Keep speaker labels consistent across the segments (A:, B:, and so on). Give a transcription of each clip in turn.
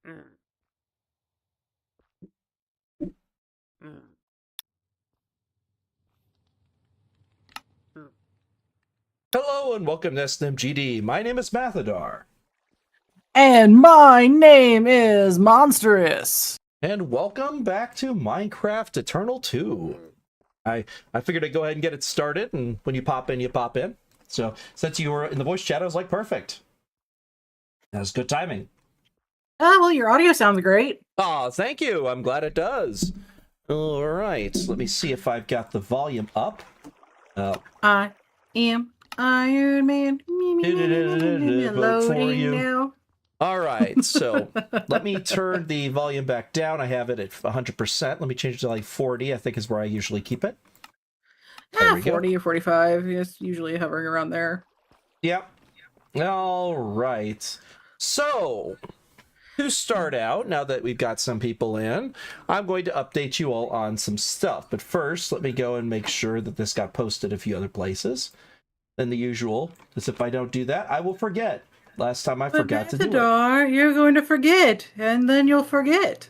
A: Hello and welcome to SNMGD. My name is Mathadar.
B: And my name is Monstrous.
A: And welcome back to Minecraft Eternal 2. I figured I'd go ahead and get it started, and when you pop in, you pop in. So since you were in the voice chat, I was like, perfect. That was good timing.
B: Oh, well, your audio sounds great.
A: Oh, thank you. I'm glad it does. All right, let me see if I've got the volume up.
B: I am Iron Man.
A: Vote for
B: Loading
A: you.
B: now.
A: All right, so let me turn the volume back down. I have it at 100%. Let me change it to like 40, I think is where I usually keep it. There we
B: 40
A: go.
B: or 45. It's usually hovering around there.
A: Yep. All right. So, to start out, now that we've got some people in, I'm going to update you all on some stuff. But first, let me go and make sure that this got posted a few other places than the usual, because if I don't do that, I will forget. Last time I forgot to do it.
B: You're going to forget, and then you'll forget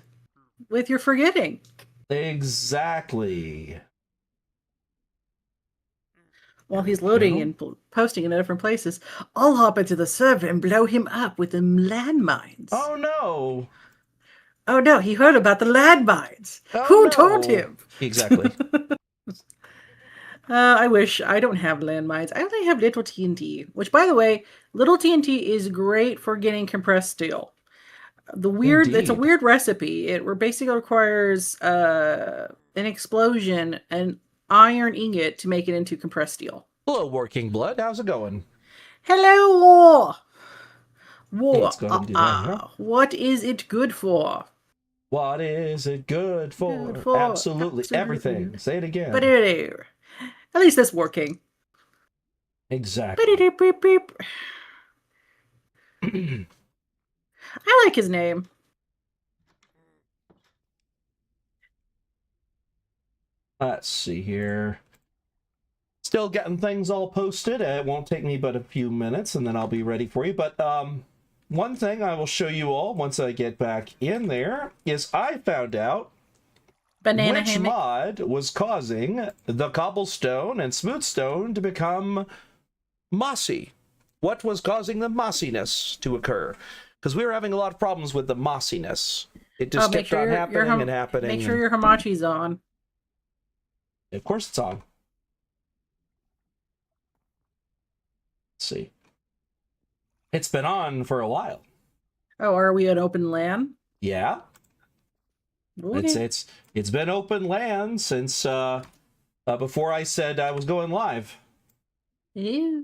B: with your forgetting.
A: Exactly.
B: While he's loading and posting in different places, I'll hop into the server and blow him up with the landmines.
A: Oh no!
B: Oh no, he heard about the landmines.
A: Oh,
B: Who
A: no.
B: told him?
A: Exactly.
B: I wish I don't have landmines. I only have little TNT, which, by the way, little TNT is great for getting compressed steel. It's a weird recipe. It basically requires an explosion, an iron ingot to make it into compressed steel.
A: Hello, Working Blood. How's it going?
B: Hello, War. War.
A: Let's go ahead and do that.
B: What is it good for?
A: What is it good for? Absolutely everything. Say it again.
B: But at least it's working.
A: Exactly.
B: I like his name.
A: Let's see here. Still getting things all posted. It won't take me but a few minutes, and then I'll be ready for you. But one thing I will show you all once I get back in there is I found out which mod was causing the cobblestone and smooth stone to become mossy. What was causing the mossiness to occur? Because we were having a lot of problems with the mossiness. It just kept on happening and happening.
B: Make sure your hamachi's on.
A: Of course it's on. Let's see. It's been on for a while.
B: Oh, are we at open LAN?
A: Yeah.
B: Okay.
A: It's been open LAN since before I said I was going live.
B: Yeah.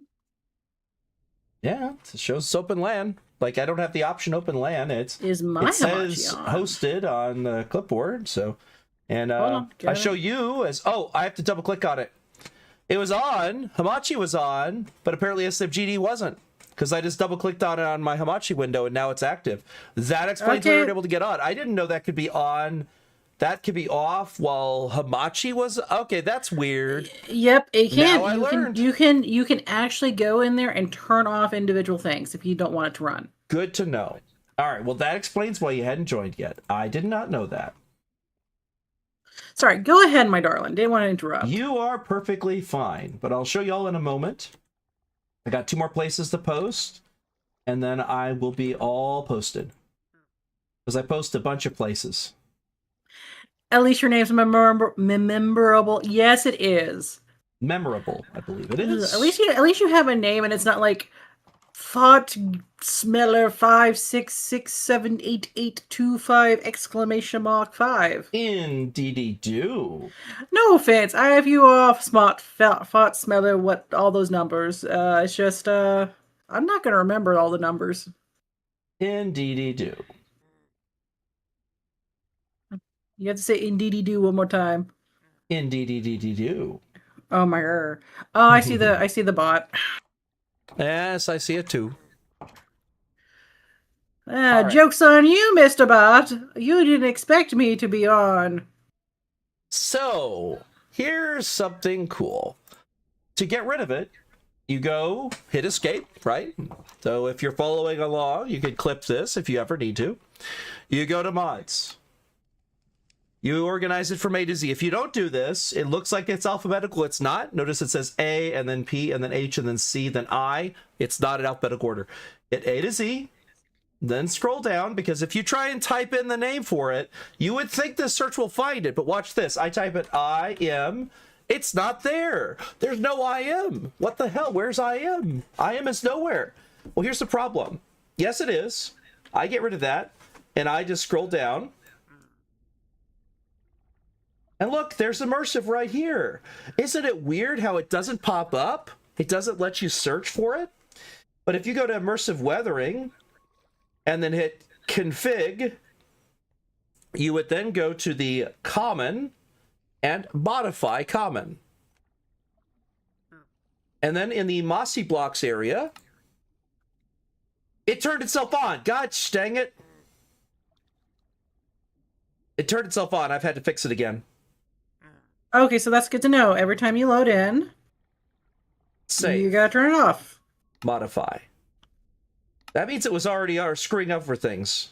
A: Yeah, it shows it's open LAN. Like, I don't have the option open LAN. It says hosted on the clipboard. So, and I show you as I have to double click on it. It was on. Hamachi was on, but apparently SNMGD wasn't. Because I just double clicked on it on my Hamachi window and now it's active. That explains why we were able to get on. I didn't know that could be on. That could be off while Hamachi was okay. That's weird.
B: Yep, it can.
A: Now I learned.
B: You can actually go in there and turn off individual things if you don't want it to run.
A: Good to know. All right. Well, that explains why you hadn't joined yet. I did not know that.
B: Sorry. Go ahead, my darling. Didn't want to interrupt.
A: You are perfectly fine, but I'll show y'all in a moment. I got 2 more places to post, and then I will be all posted. Because I post a bunch of places.
B: At least your name's memorable. Yes, it is.
A: Memorable, I believe it is.
B: At least you have a name, and it's not like Fart Smeller 566788825 exclamation mark 5.
A: Indeedy do.
B: No offense, I have you off, smart Fart Smeller. What all those numbers? It's just I'm not gonna remember all the numbers.
A: Indeedy do.
B: You have to say indeedy do one more time.
A: Indeedy do.
B: Oh my god. Oh, I see the bot.
A: Yes, I see it too.
B: Joke's on you, Mr. Bot. You didn't expect me to be on.
A: So, here's something cool. To get rid of it, you go hit escape, right? So if you're following along, you can clip this if you ever need to. You go to mods. You organize it from A to Z. If you don't do this, it looks like it's alphabetical. It's not. Notice it says A and then P and then H and then C, then I. It's not in alphabetical order. Hit A to Z, then scroll down, because if you try and type in the name for it, you would think the search will find it. But watch this. I type it IM. It's not there. There's no IM. What the hell? Where's IM? IM is nowhere. Well, here's the problem. Yes, it is. I get rid of that, and I just scroll down. And look, there's immersive right here. Isn't it weird how it doesn't pop up? It doesn't let you search for it. But if you go to immersive weathering and then hit config, you would then go to the common and modify common. And then in the mossy blocks area, it turned itself on. God dang it. It turned itself on. I've had to fix it again.
B: Okay, so that's good to know. Every time you load in,
A: Save.
B: You gotta turn it off.
A: Modify. That means it was already screwing up for things.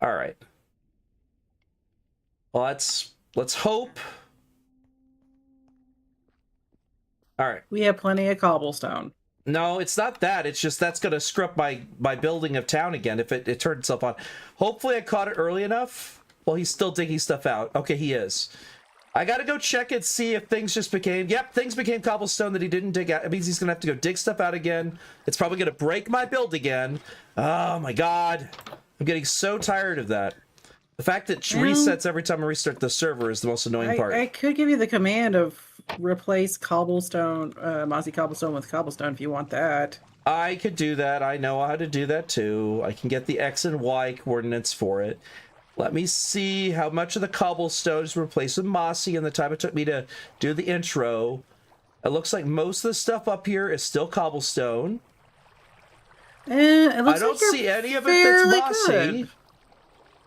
A: All right. Well, let's hope. All right.
B: We have plenty of cobblestone.
A: No, it's not that. It's just that's going to screw up my building of town again if it turned itself on. Hopefully I caught it early enough. Well, he's still digging stuff out. Okay, he is. I got to go check and see if things just became... Yep, things became cobblestone that he didn't dig out. It means he's going to have to go dig stuff out again. It's probably going to break my build again. Oh, my God. I'm getting so tired of that. The fact that it resets every time I restart the server is the most annoying part.
B: I could give you the command of replace cobblestone, mossy cobblestone with cobblestone if you want that.
A: I could do that. I know how to do that, too. I can get the X and Y coordinates for it. Let me see how much of the cobblestone is replaced with mossy in the time it took me to do the intro. It looks like most of the stuff up here is still cobblestone.
B: It looks
A: I don't
B: like you're
A: see any of it that's mossy.
B: good.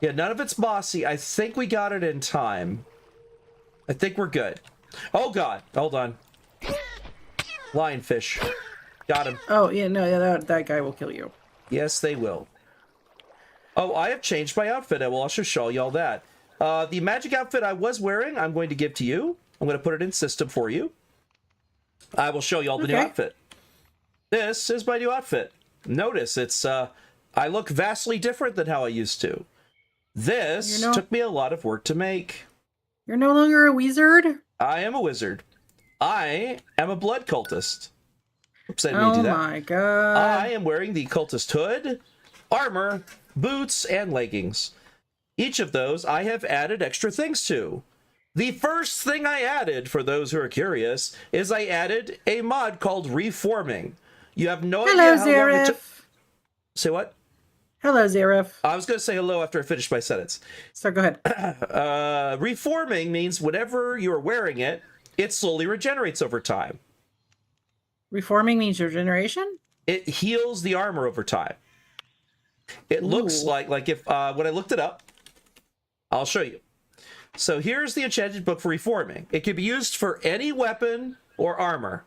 A: Yeah, none of it's mossy. I think we got it in time. I think we're good. Oh, God. Hold on. Lionfish. Got him.
B: Oh, yeah, no, yeah, that guy will kill you.
A: Yes, they will. Oh, I have changed my outfit. I will also show y'all that. The magic outfit I was wearing, I'm going to give to you. I'm going to put it in system for you. I will show y'all the new outfit. This is my new outfit. Notice, it's I look vastly different than how I used to. This took me a lot of work to make.
B: You're no longer a wizard?
A: I am a wizard. I am a blood cultist. Oops, I didn't mean to do that.
B: Oh my God.
A: I am wearing the cultist hood, armor, boots, and leggings. Each of those I have added extra things to. The first thing I added, for those who are curious, is I added a mod called Reforming. You have no idea how long it took. Say what?
B: Hello, Zareth.
A: I was going to say hello after I finished my sentence.
B: So go ahead.
A: Reforming means whenever you're wearing it, it slowly regenerates over time.
B: Reforming means regeneration?
A: It heals the armor over time. It looks like if when I looked it up, I'll show you. So here's the enchanted book for Reforming. It can be used for any weapon or armor.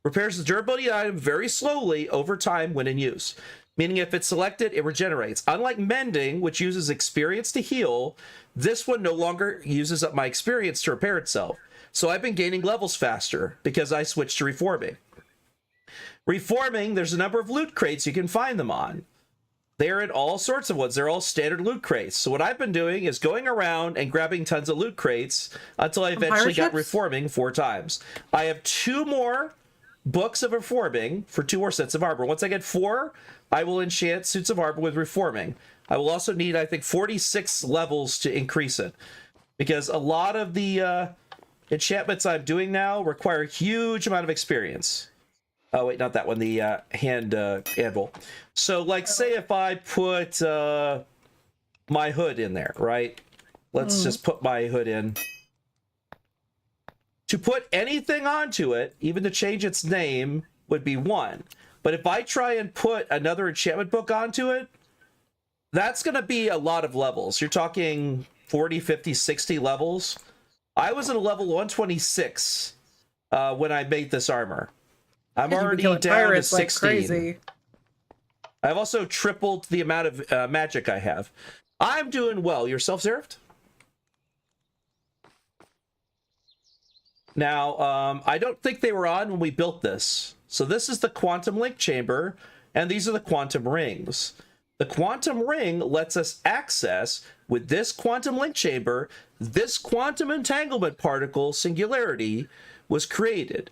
A: Repairs the durability of the item very slowly over time when in use. Meaning if it's selected, it regenerates. Unlike Mending, which uses experience to heal, this one no longer uses up my experience to repair itself. So I've been gaining levels faster because I switched to Reforming. Reforming, there's a number of loot crates you can find them on. They're in all sorts of ones. They're all standard loot crates. So what I've been doing is going around and grabbing tons of loot crates until I eventually got Reforming 4 times. I have 2 more books of Reforming for 2 more sets of armor. Once I get 4, I will enchant suits of armor with Reforming. I will also need, I think, 46 levels to increase it. Because a lot of the enchantments I'm doing now require a huge amount of experience. Oh, wait, not that one. The hand anvil. So, like, say if I put my hood in there, right? Let's just put my hood in. To put anything onto it, even to change its name, would be 1. But if I try and put another enchantment book onto it, that's going to be a lot of levels. You're talking 40, 50, 60 levels. I was at a level 126 when I made this armor. I'm
B: You've been
A: already
B: killing
A: down to
B: pirates
A: 16.
B: like crazy.
A: I've also tripled the amount of magic I have. I'm doing well. Yourself, Zerft? Now, I don't think they were on when we built this. So this is the quantum link chamber, and these are the quantum rings. The quantum ring lets us access, with this quantum link chamber, this quantum entanglement particle singularity was created.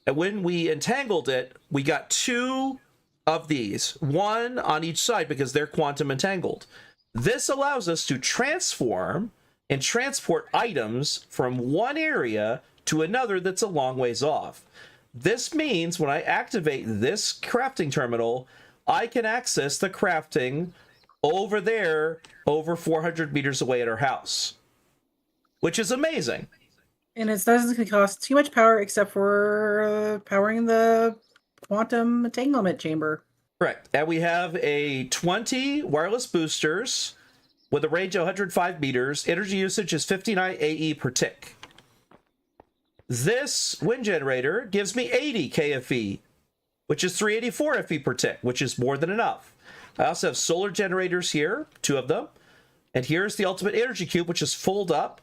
A: And when we entangled it, we got 2 of these, 1 on each side because they're quantum entangled. This allows us to transform and transport items from one area to another that's a long ways off. This means when I activate this crafting terminal, I can access the crafting over there, over 400 meters away at our house, which is amazing.
B: And it doesn't cost too much power except for powering the quantum entanglement chamber.
A: Correct. And we have a 20 wireless boosters with a range of 105 meters. Energy usage is 59 AE per tick. This wind generator gives me 80 KFE, which is 384 FE per tick, which is more than enough. I also have solar generators here, 2 of them. And here's the ultimate energy cube, which is fulled up.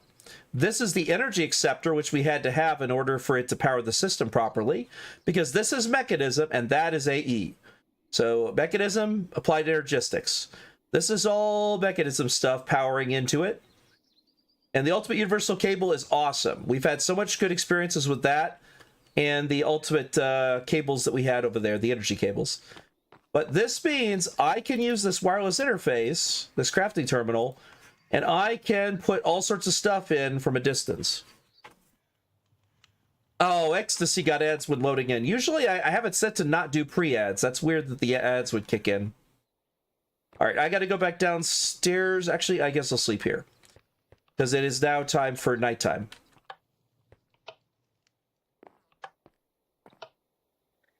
A: This is the energy acceptor, which we had to have in order for it to power the system properly, because this is mechanism and that is AE. So mechanism, applied energistics. This is all mechanism stuff powering into it. And the ultimate universal cable is awesome. We've had so much good experiences with that and the ultimate cables that we had over there, the energy cables. But this means I can use this wireless interface, this crafting terminal, and I can put all sorts of stuff in from a distance. Oh, Ecstasy got ads when loading in. Usually I have it set to not do pre-ads. That's weird that the ads would kick in. All right, I got to go back downstairs. Actually, I guess I'll sleep here, because it is now time for nighttime.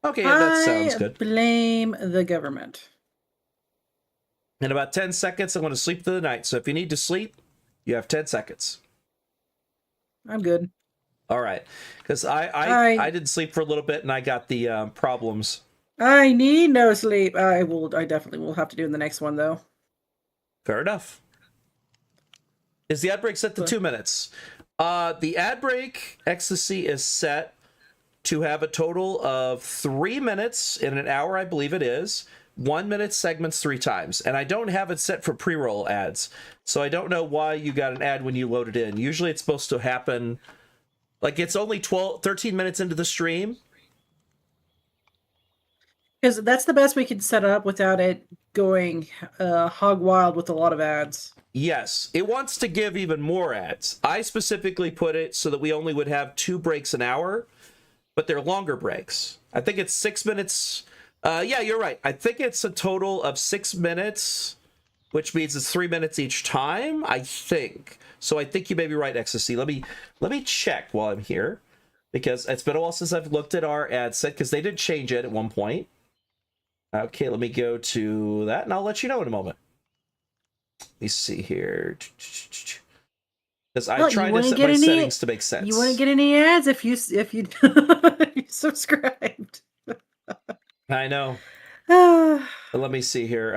A: Okay, that sounds good.
B: Blame the government.
A: In about 10 seconds, I'm going to sleep through the night. So if you need to sleep, you have 10 seconds.
B: I'm good.
A: All right, because I didn't sleep for a little bit and I got the problems.
B: I need no sleep. I definitely will have to do in the next one though.
A: Fair enough. Is the ad break set to 2 minutes? The ad break, Ecstasy, is set to have a total of 3 minutes in an hour, I believe it is. 1 minute segments 3 times. And I don't have it set for pre-roll ads. So I don't know why you got an ad when you load it in. Usually it's supposed to happen, like it's only 13 minutes into the stream.
B: Because that's the best we can set up without it going hog wild with a lot of ads.
A: Yes, it wants to give even more ads. I specifically put it so that we only would have 2 breaks an hour, but they're longer breaks. I think it's 6 minutes. Yeah, you're right. I think it's a total of 6 minutes, which means it's 3 minutes each time, I think. So I think you may be right, Ecstasy. Let me check while I'm here, because it's been a while since I've looked at our ad set, because they did change it at one point. Okay, let me go to that, and I'll let you know in a moment. Let me see here. Because I tried to set my settings to make sense.
B: You wouldn't get any ads if you you subscribed.
A: I know. Let me see here.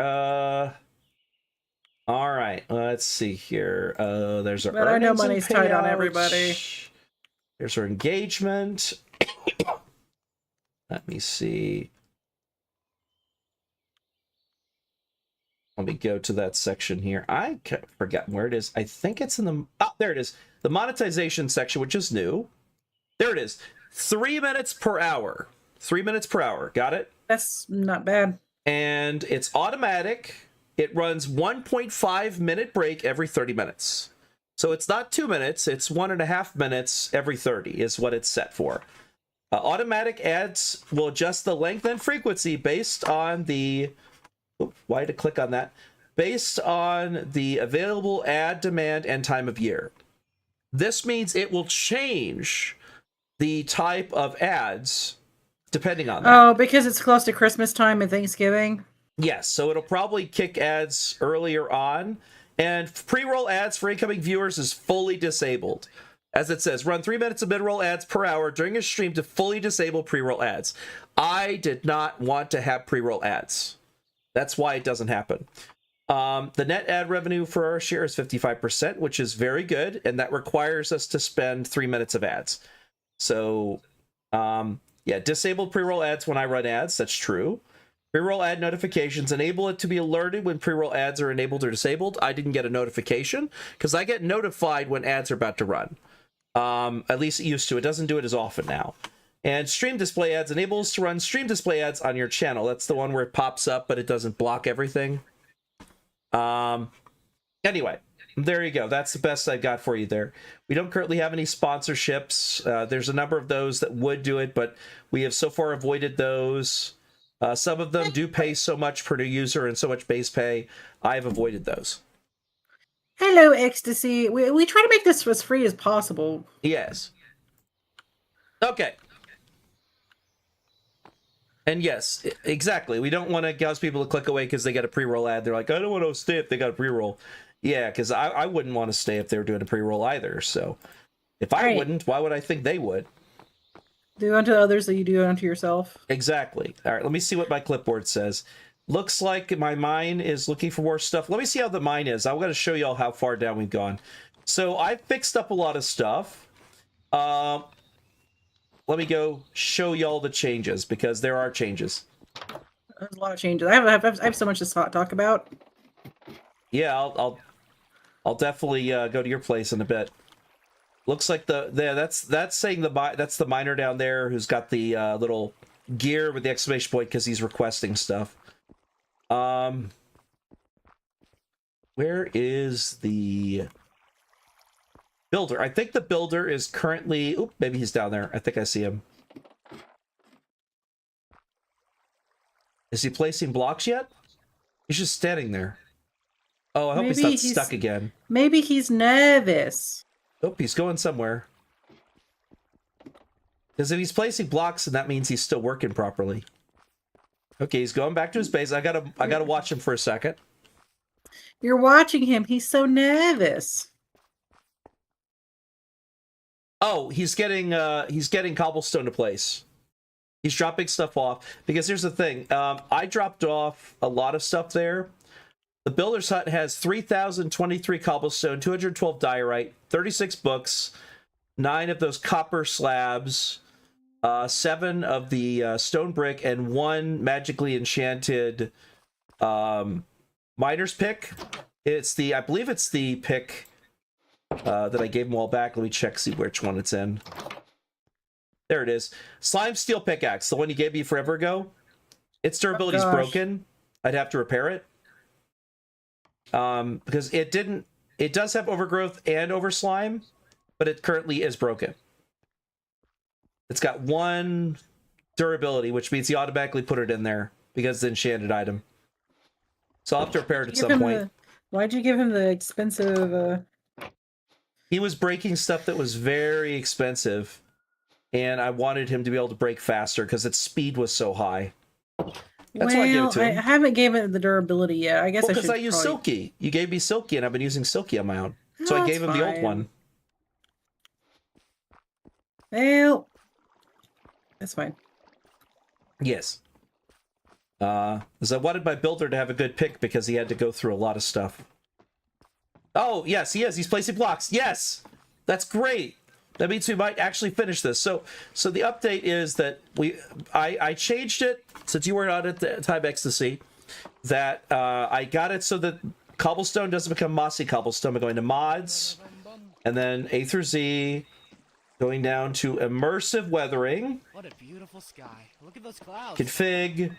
A: All right, let's see here. There's our.
B: But I know money's tight on everybody.
A: There's our engagement. Let me see. Let me go to that section here. I forgot where it is. I think it's in the... Oh, there it is. The monetization section, which is new. There it is. 3 minutes per hour. 3 minutes per hour. Got it?
B: That's not bad.
A: And it's automatic. It runs 1.5 minute break every 30 minutes. So it's not 2 minutes. It's 1.5 minutes every 30 is what it's set for. Automatic ads will adjust the length and frequency based on the... Why to click on that? Based on the available ad demand and time of year. This means it will change the type of ads depending on that.
B: Oh, because it's close to Christmas time and Thanksgiving?
A: Yes, so it'll probably kick ads earlier on. And pre-roll ads for incoming viewers is fully disabled. As it says, run 3 minutes of mid-roll ads per hour during a stream to fully disable pre-roll ads. I did not want to have pre-roll ads. That's why it doesn't happen. The net ad revenue for our share is 55%, which is very good, and that requires us to spend 3 minutes of ads. So, yeah, disabled pre-roll ads when I run ads. That's true. Pre-roll ad notifications, enable it to be alerted when pre-roll ads are enabled or disabled. I didn't get a notification because I get notified when ads are about to run. At least it used to. It doesn't do it as often now. And stream display ads enables to run stream display ads on your channel. That's the one where it pops up, but it doesn't block everything. Anyway, there you go. That's the best I've got for you there. We don't currently have any sponsorships. There's a number of those that would do it, but we have so far avoided those. Some of them do pay so much per new user and so much base pay. I've avoided those.
B: Hello, Ecstasy. We try to make this as free as possible.
A: Yes. Okay. And yes, exactly. We don't want to cause people to click away because they get a pre-roll ad. They're like, I don't want to stay if they got a pre-roll. Yeah, because I wouldn't want to stay if they were doing a pre-roll either. So if I wouldn't, why would I think they would?
B: Do unto others that you do unto yourself.
A: Exactly. All right, let me see what my clipboard says. Looks like my mine is looking for more stuff. Let me see how the mine is. I'm going to show you all how far down we've gone. So I fixed up a lot of stuff. Let me go show y'all the changes because there are changes.
B: There's a lot of changes. I have so much to talk about.
A: Yeah, I'll definitely go to your place in a bit. Looks like that's saying that's the miner down there who's got the little gear with the exclamation point because he's requesting stuff. Where is the builder? I think the builder is currently... Oop, maybe he's down there. I think I see him. Is he placing blocks yet? He's just standing there. Oh, I hope he's not stuck again.
B: Maybe he's nervous.
A: Oh, he's going somewhere. Because if he's placing blocks, then that means he's still working properly. Okay, he's going back to his base. I gotta watch him for a second.
B: You're watching him. He's so nervous.
A: Oh, he's getting cobblestone to place. He's dropping stuff off. Because here's the thing. I dropped off a lot of stuff there. The builder's hut has 3,023 cobblestone, 212 diorite, 36 books, 9 of those copper slabs, 7 of the stone brick, and 1 magically enchanted miner's pick. I believe it's the pick that I gave him a while back. Let me check, see which one it's in. There it is. Slime steel pickaxe, the one you gave me forever ago. Its durability is broken. I'd have to repair it. Because it does have overgrowth and over slime, but it currently is broken. It's got 1 durability, which means he automatically put it in there because it's an enchanted item. So I'll have to repair it at some point.
B: Why'd you give him the expensive...
A: He was breaking stuff that was very expensive, and I wanted him to be able to break faster because its speed was so high. That's why I gave it to him.
B: I haven't given it the durability yet. I guess
A: because I use Silky. You gave me Silky, and I've been using Silky on my own. So I gave him the old one.
B: Well, that's fine.
A: Yes. Because I wanted my builder to have a good pick because he had to go through a lot of stuff. Oh, yes, he is. He's placing blocks. Yes! That's great. That means we might actually finish this. So the update is that I changed it, since you weren't on at the time, Ecstasy, that I got it so that cobblestone doesn't become mossy cobblestone. I'm going to mods, and then A through Z, going down to immersive weathering.
C: What a beautiful sky. Look at those clouds.
A: Config,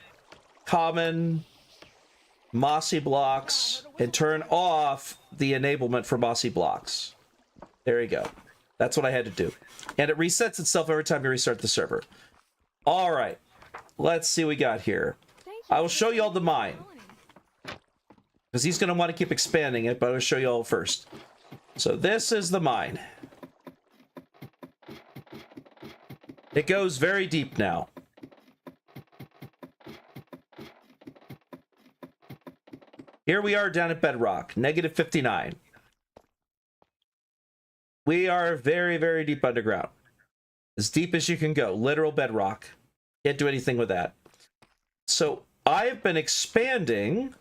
A: common, mossy blocks, and turn off the enablement for mossy blocks. There you go. That's what I had to do. And it resets itself every time you restart the server. All right. Let's see what we got here. I will show you all the mine. Because he's going to want to keep expanding it, but I will show you all first. So this is the mine. It goes very deep now. Here we are down at bedrock, -59. We are very, very deep underground. As deep as you can go. Literal bedrock. Can't do anything with that. So I've been expanding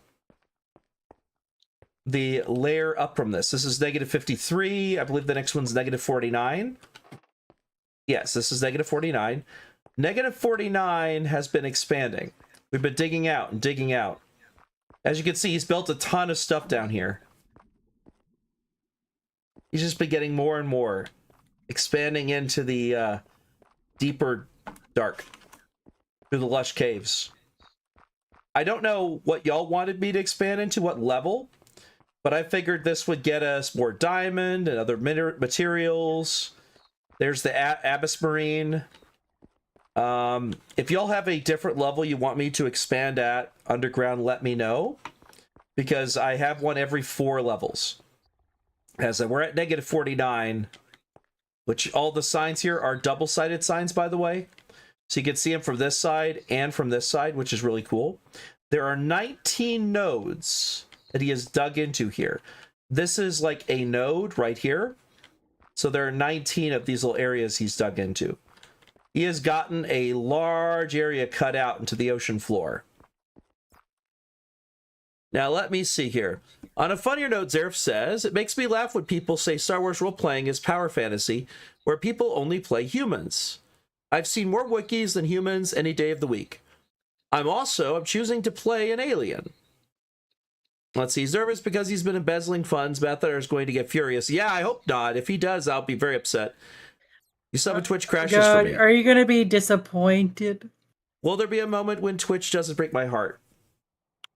A: the layer up from this. This is negative 53. I believe the next one's negative 49. Yes, this is negative 49. Negative 49 has been expanding. We've been digging out and digging out. As you can see, he's built a ton of stuff down here. He's just been getting more and more. Expanding into the deeper dark. Through the lush caves. I don't know what y'all wanted me to expand into, what level. But I figured this would get us more diamond and other materials. There's the Abyss Marine. If y'all have a different level you want me to expand at underground, let me know. Because I have one every 4 levels. As we're at negative 49. Which all the signs here are double-sided signs, by the way. So you can see them from this side and from this side, which is really cool. There are 19 nodes that he has dug into here. This is like a node right here. So there are 19 of these little areas he's dug into. He has gotten a large area cut out into the ocean floor. Now let me see here. On a funnier note, Zerf says, it makes me laugh when people say Star Wars role-playing is power fantasy, where people only play humans. I've seen more Wookiees than humans any day of the week. I'm choosing to play an alien. Let's see, he's nervous because he's been embezzling funds. Mather is going to get furious. Yeah, I hope not. If he does, I'll be very upset. You summon Twitch crashes for me.
B: Are you going to be disappointed?
A: Will there be a moment when Twitch doesn't break my heart?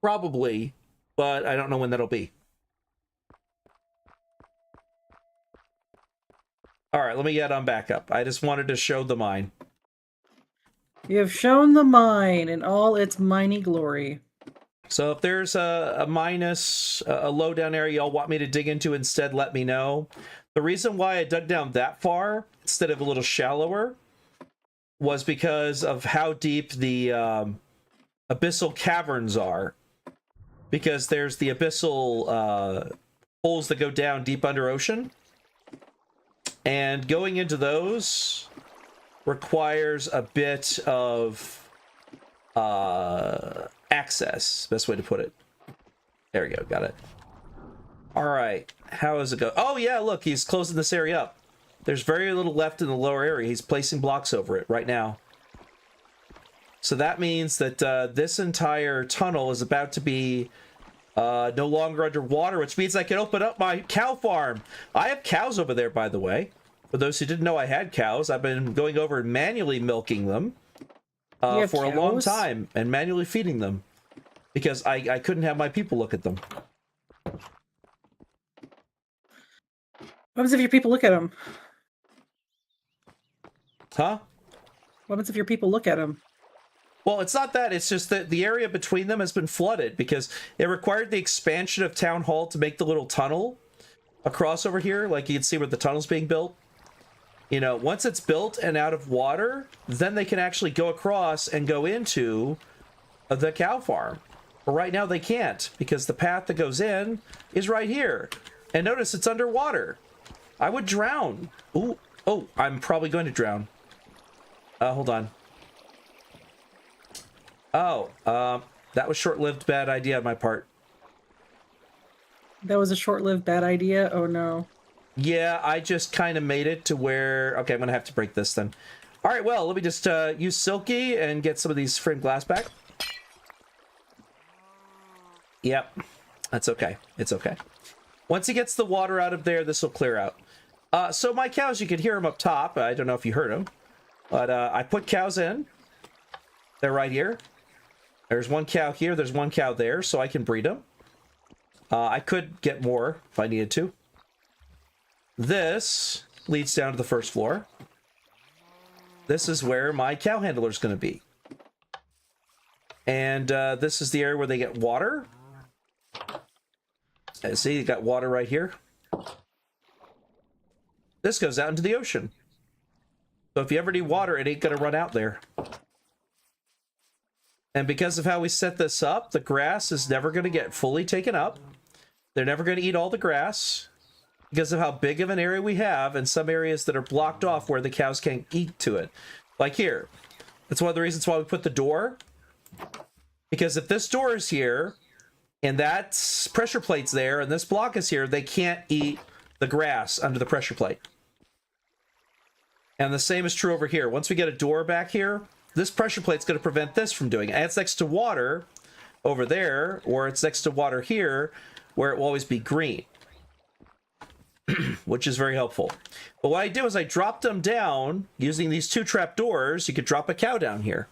A: Probably, but I don't know when that'll be. All right, let me get on back up. I just wanted to show the mine.
B: You have shown the mine in all its miny glory.
A: So if there's a minus, a low down area y'all want me to dig into instead, let me know. The reason why I dug down that far instead of a little shallower was because of how deep the abyssal caverns are. Because there's the abyssal holes that go down deep under ocean. And going into those requires a bit of access, best way to put it. There we go, got it. All right, how does it go? Oh yeah, look, he's closing this area up. There's very little left in the lower area. He's placing blocks over it right now. So that means that this entire tunnel is about to be no longer underwater, which means I can open up my cow farm. I have cows over there, by the way. For those who didn't know I had cows, I've been going over and manually milking them for a long time and manually feeding them because I couldn't have my people look at them.
B: What happens if your people look at them?
A: Huh?
B: What happens if your people look at them?
A: Well, it's not that. It's just that the area between them has been flooded because it required the expansion of Town Hall to make the little tunnel across over here. Like you can see where the tunnel's being built. You know, once it's built and out of water, then they can actually go across and go into the cow farm. But right now they can't because the path that goes in is right here. And notice it's underwater. I would drown. Ooh, oh, I'm probably going to drown. Hold on. Oh, that was short-lived bad idea on my part.
B: That was a short-lived bad idea? Oh no.
A: Yeah, I just kind of made it to where... Okay, I'm going to have to break this then. All right, well, let me just use Silky and get some of these framed glass back. Yep, that's okay. It's okay. Once he gets the water out of there, this will clear out. So my cows, you can hear them up top. I don't know if you heard them. But I put cows in. They're right here. There's one cow here. There's one cow there, so I can breed them. I could get more if I needed to. This leads down to the first floor. This is where my cow handler is going to be. And this is the area where they get water. See, you got water right here. This goes out into the ocean. So if you ever need water, it ain't going to run out there. And because of how we set this up, the grass is never going to get fully taken up. They're never going to eat all the grass. because of how big of an area we have, and some areas that are blocked off where the cows can't eat to it. Like here. That's one of the reasons why we put the door. Because if this door is here, and that pressure plate's there, and this block is here, they can't eat the grass under the pressure plate. And the same is true over here. Once we get a door back here, this pressure plate's going to prevent this from doing it. And it's next to water over there, or it's next to water here, where it will always be green. Which is very helpful. But what I do is I drop them down using these 2 trap doors. You could drop a cow down here.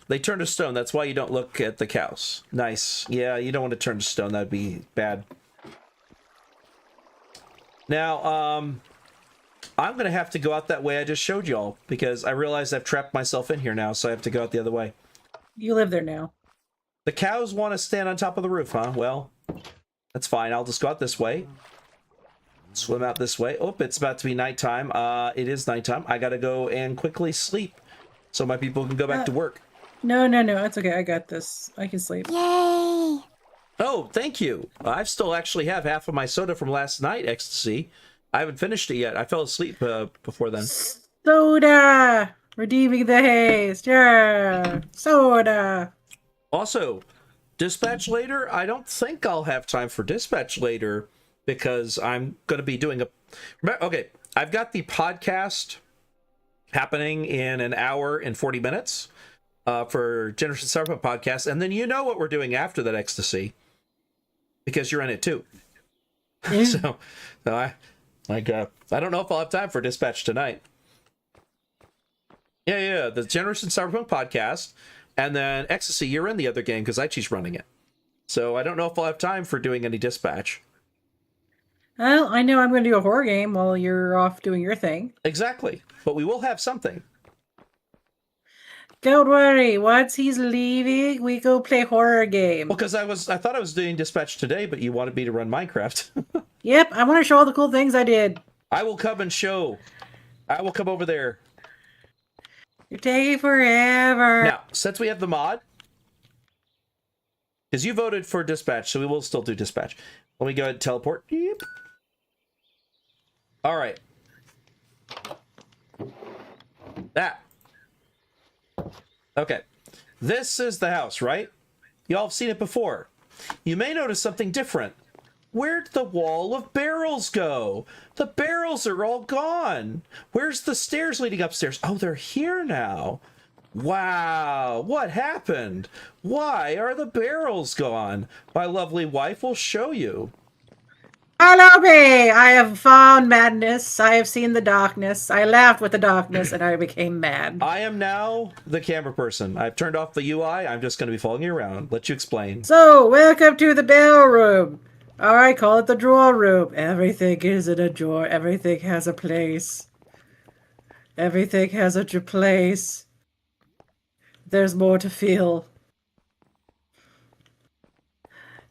A: They turn to stone. That's why you don't look at the cows. Nice. Yeah, you don't want to turn to stone. That'd be bad. Now, I'm going to have to go out that way I just showed y'all, because I realize I've trapped myself in here now, so I have to go out the other way.
B: You live there now.
A: The cows want to stand on top of the roof, huh? Well, that's fine. I'll just go out this way. Swim out this way. Oh, it's about to be nighttime. It is nighttime. I gotta go and quickly sleep so my people can go back to work.
B: No, it's okay. I got this. I can sleep.
D: Yay!
A: Oh, thank you. I still actually have half of my soda from last night, Ecstasy. I haven't finished it yet. I fell asleep before then.
B: Soda! Redeeming the haste. Yeah! Soda!
A: Also, dispatch later. I don't think I'll have time for dispatch later, because I'm going to be doing a... Okay, I've got the podcast happening in an hour and 40 minutes for Generation Cyberpunk podcast, and then you know what we're doing after that, Ecstasy, because you're in it too.
B: Yeah.
A: So I don't know if I'll have time for dispatch tonight. Yeah, the Generation Cyberpunk podcast, and then Ecstasy, you're in the other game because Aichi's running it. So I don't know if I'll have time for doing any dispatch.
B: Well, I know I'm going to do a horror game while you're off doing your thing.
A: Exactly. But we will have something.
B: Don't worry. Once he's leaving, we go play horror game.
A: Well, because I thought I was doing dispatch today, but you wanted me to run Minecraft.
B: Yep, I want to show all the cool things I did.
A: I will come and show. I will come over there.
B: You're taking forever.
A: Now, since we have the mod, because you voted for dispatch, so we will still do dispatch. Let me go ahead and teleport. Yep. All right. That. Okay. This is the house, right? Y'all have seen it before. You may notice something different. Where'd the wall of barrels go? The barrels are all gone. Where's the stairs leading upstairs? Oh, they're here now. Wow, what happened? Why are the barrels gone? My lovely wife will show you.
B: Follow me! I have found madness. I have seen the darkness. I laughed with the darkness and I became mad.
A: I am now the camera person. I've turned off the UI. I'm just going to be following you around. Let you explain.
B: So, welcome to the bell room. Alright, call it the drawer room. Everything is in a drawer. Everything has a place. Everything has a place. There's more to feel.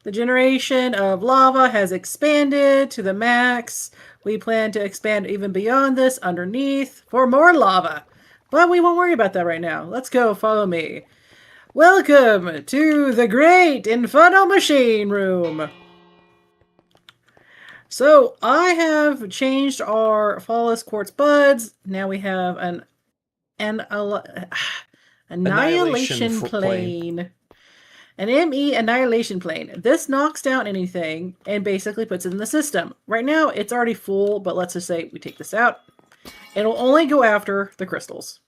B: The generation of lava has expanded to the max. We plan to expand even beyond this underneath for more lava. But we won't worry about that right now. Let's go, follow me. Welcome to the Great Inferno Machine Room. So, I have changed our flawless quartz buds. Now we have an annihilation plane. An ME annihilation plane. This knocks down anything and basically puts it in the system. Right now, it's already full, but let's just say we take this out. It'll only go after the crystals.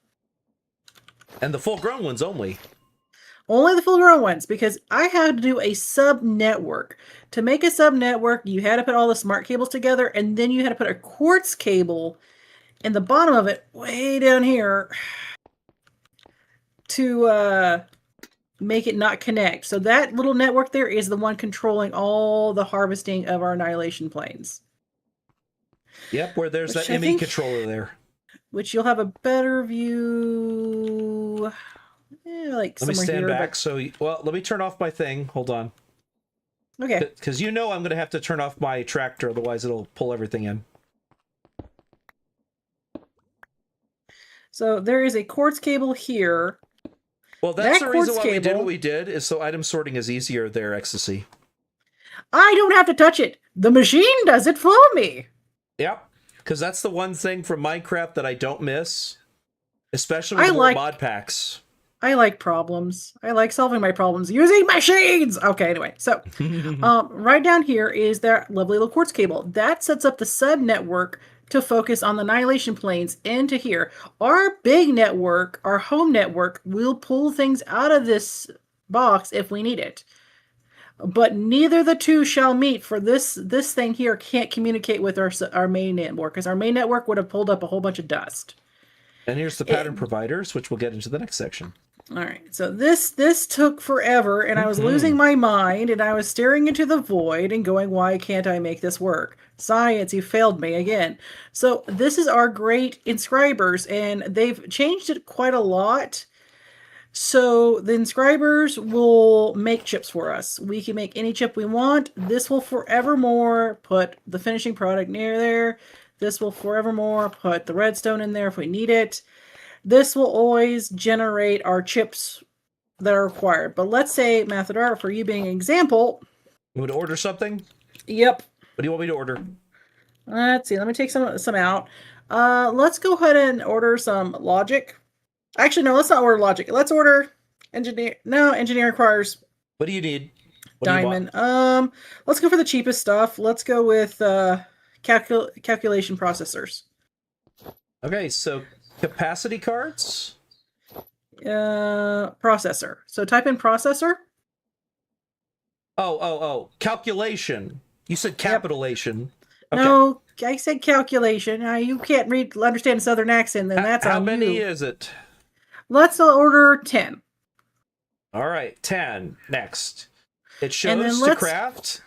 A: And the full-grown ones only.
B: Only the full-grown ones, because I had to do a sub-network. To make a sub-network, you had to put all the smart cables together, and then you had to put a quartz cable in the bottom of it, way down here, to make it not connect. So that little network there is the one controlling all the harvesting of our annihilation planes.
A: Yep, where there's
B: Which
A: that
B: I
A: ME
B: think-
A: controller there.
B: Which you'll have a better view... like
A: Let me
B: somewhere
A: stand
B: here,
A: back. Well, let me turn off my thing. Hold on.
B: Okay.
A: Because you know I'm going to have to turn off my tractor, otherwise it'll pull everything in.
B: So there is a quartz cable here.
A: Well, that's
B: That
A: the reason
B: quartz
A: why we did
B: cable-
A: what we did, is so item sorting is easier there, Ecstasy.
B: I don't have to touch it. The machine does it for me.
A: Yep. Because that's the one thing from Minecraft that I don't miss. Especially with more mod packs.
B: I like problems. I like solving my problems using machines. Okay, anyway. So right down here is that lovely little quartz cable. That sets up the sub network to focus on the annihilation planes into here. Our big network, our home network, will pull things out of this box if we need it. But neither the two shall meet, for this thing here can't communicate with our main network, because our main network would have pulled up a whole bunch of dust.
A: And here's the pattern providers, which we'll get into the next section.
B: All right, so this took forever, and I was losing my mind, and I was staring into the void and going, why can't I make this work? Science, you failed me again. So this is our great inscribers, and they've changed it quite a lot. So the inscribers will make chips for us. We can make any chip we want. This will forevermore put the finishing product near there. This will forevermore put the redstone in there if we need it. This will always generate our chips that are required. But let's say, Mathadar, for you being an example.
A: You want to order something?
B: Yep.
A: What do you want me to order?
B: Let's see. Let me take some out. Let's go ahead and order some logic. Actually, no, let's not order logic. Let's order engineer. No, engineer requires.
A: What do you need? What
B: diamond. Let's go for the cheapest stuff. Let's go with calculation processors.
A: Okay, so capacity cards?
B: Processor. So type in processor.
A: Oh. Calculation. You said capitulation.
B: Yep. Okay. No, I said calculation. You can't understand a southern accent, then that's on you.
A: How many is it?
B: Let's order 10.
A: All right, 10. Next. It shows to craft.